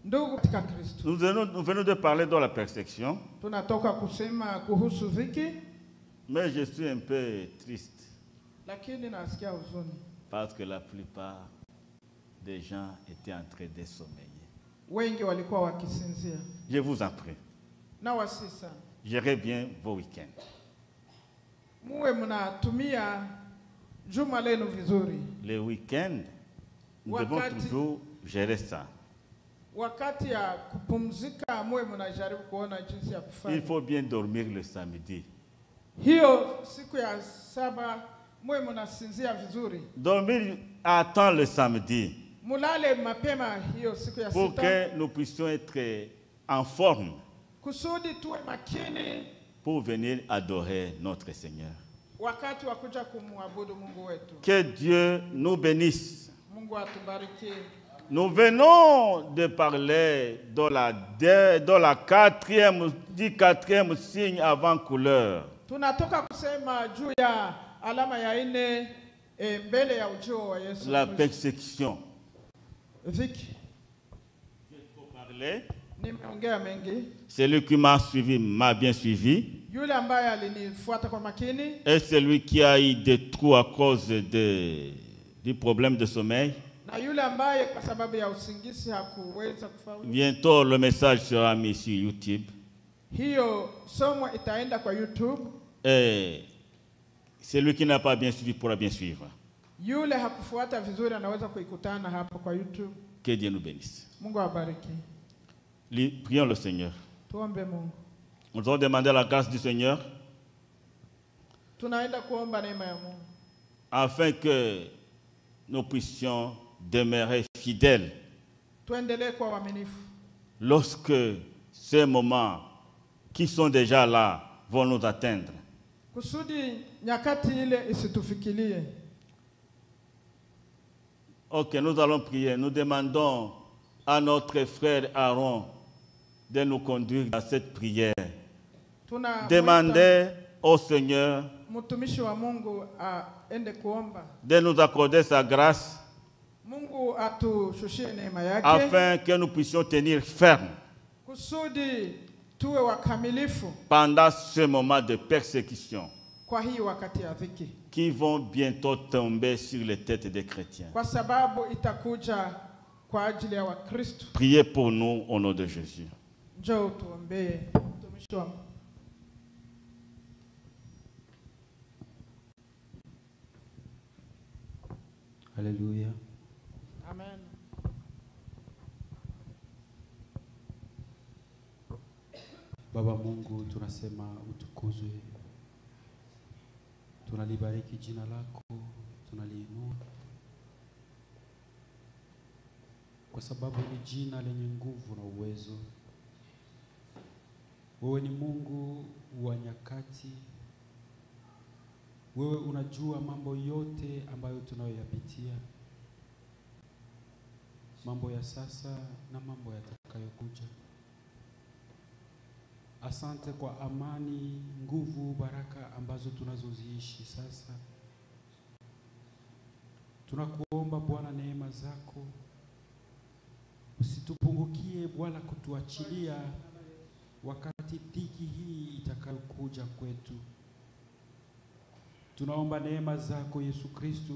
Ndugu katika Kristo. Nous venons de parler de la persécution. Tunatoka kusema kuhusu dhiki. Mais je suis un peu triste. Lakini nasikia huzuni. Parce que la plupart des gens étaient en train de sommeiller. Wengi walikuwa wakisinzia. Je vous en prie. Na wasisa. Gérez bien vos week-ends. Muwe mnatumia juma lenu vizuri. Les week-ends, nous devons toujours gérer ça. Wakati ya kupumzika muwe mnajaribu kuona jinsi ya kufanya. Il faut bien dormir le samedi. Hiyo siku ya saba muwe mnasinzia vizuri. Dormir à temps le samedi. Mulale mapema hiyo siku ya pour sita. Que nous puissions être en forme. Kusudi tuwe makini. Pour venir adorer notre Seigneur. Wakati wa kuja kumwabudu Mungu wetu. Que Dieu nous bénisse. Mungu atubariki. Nous venons de parler du quatrième signe avant-couleur. Tunatoka kusema juu ya alama ya ine mbele ya ujio wa Yesu. La persécution. Dhiki. Je peux parler. Nimeongea mengi. Celui qui m'a suivi m'a bien suivi. Yule ambaye alinifuata kwa makini. Et celui qui a eu des trous à cause du problème de sommeil. Na yule ambaye kwa sababu ya usingizi hakuweza kufaulu. Bientôt le message sera mis sur YouTube. Hiyo somo itaenda kwa YouTube. Et celui qui n'a pas bien suivi pourra bien suivre. Yule hakufuata vizuri anaweza kuikutana hapo kwa YouTube. Que Dieu nous bénisse. Mungu awabariki. Prions le Seigneur. Tuombe Mungu. Nous allons demander la grâce du Seigneur. Tunaenda kuomba neema ya Mungu. Afin que nous puissions demeurer fidèles. Tuendelee kuwa waaminifu. Lorsque ces moments qui sont déjà là vont nous atteindre. Kusudi nyakati ile isitufikilie. Ok, nous allons prier. Nous demandons à notre frère Aaron de nous conduire dans cette prière. Demandez au Seigneur mtumishi wa Mungu aende kuomba. De nous accorder sa grâce. Mungu atushushie neema yake. Afin que nous puissions tenir ferme. Kusudi tuwe wakamilifu. Pendant ce moment de persécution. Kwa hii wakati ya dhiki. Qui vont bientôt tomber sur les têtes des chrétiens. Kwa sababu itakuja kwa ajili ya Wakristo. Priez pour nous au nom de Jésus. Njoo tuombee mtumishi wa Mungu. Haleluya. Amen. Baba Mungu, tunasema utukuzwe. Tunalibariki jina lako, tunaliinua. Kwa sababu ni jina lenye nguvu na uwezo. Wewe ni Mungu wa nyakati. Wewe unajua mambo yote ambayo tunayoyapitia. mambo ya sasa na mambo yatakayokuja. Asante kwa amani, nguvu, baraka ambazo tunazoziishi sasa. Tunakuomba Bwana, neema zako usitupungukie wala kutuachilia wakati dhiki hii itakayokuja kwetu. Tunaomba neema zako Yesu Kristo,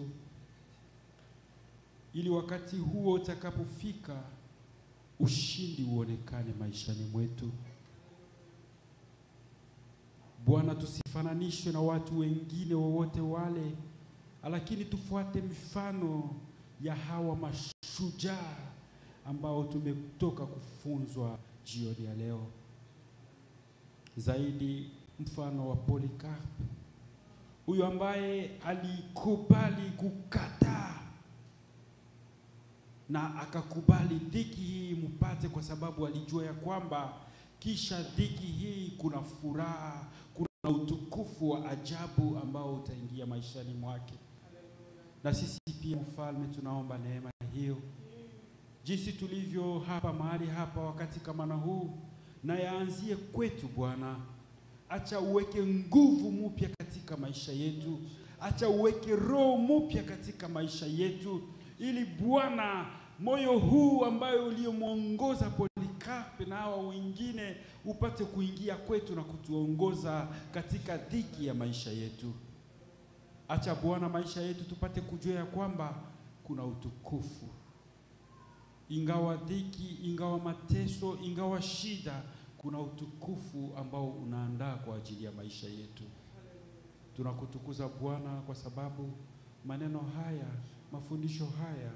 ili wakati huo utakapofika ushindi uonekane maishani mwetu. Bwana, tusifananishwe na watu wengine wowote wale, lakini tufuate mifano ya hawa mashujaa ambao tumetoka kufunzwa jioni ya leo. Zaidi mfano wa Polycarp, huyu ambaye alikubali kukataa na akakubali dhiki hii mpate, kwa sababu alijua ya kwamba kisha dhiki hii kuna furaha, kuna utukufu wa ajabu ambao utaingia maishani mwake. Na sisi pia Mfalme, tunaomba neema hiyo, jinsi tulivyo hapa mahali hapa wakati kama na huu, na yaanzie kwetu Bwana. Acha uweke nguvu mpya katika maisha yetu, acha uweke roho mpya katika maisha yetu, ili Bwana moyo huu ambayo uliomuongoza Polycarp na hawa wengine upate kuingia kwetu na kutuongoza katika dhiki ya maisha yetu. Acha Bwana maisha yetu tupate kujua ya kwamba kuna utukufu. Ingawa dhiki, ingawa mateso, ingawa shida, kuna utukufu ambao unaandaa kwa ajili ya maisha yetu. Tunakutukuza Bwana kwa sababu maneno haya, mafundisho haya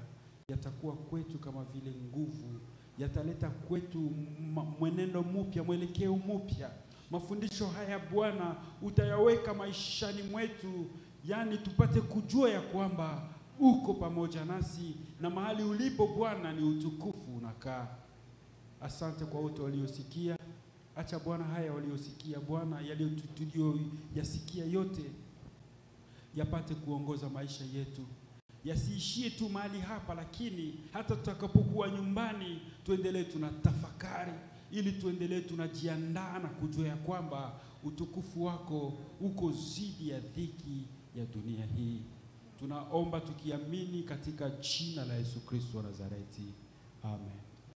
yatakuwa kwetu kama vile nguvu, yataleta kwetu mwenendo mpya, mwelekeo mpya. Mafundisho haya Bwana utayaweka maishani mwetu, yani tupate kujua ya kwamba uko pamoja nasi, na mahali ulipo Bwana ni utukufu unakaa. Asante kwa wote waliosikia. Acha Bwana haya waliosikia Bwana, yasikia yote yapate kuongoza maisha yetu. Yasiishie tu mahali hapa, lakini hata tutakapokuwa nyumbani tuendelee tunatafakari, ili tuendelee tunajiandaa na kujua ya kwamba utukufu wako uko zidi ya dhiki ya dunia hii. Tunaomba tukiamini katika jina la Yesu Kristo wa Nazareti. Amen.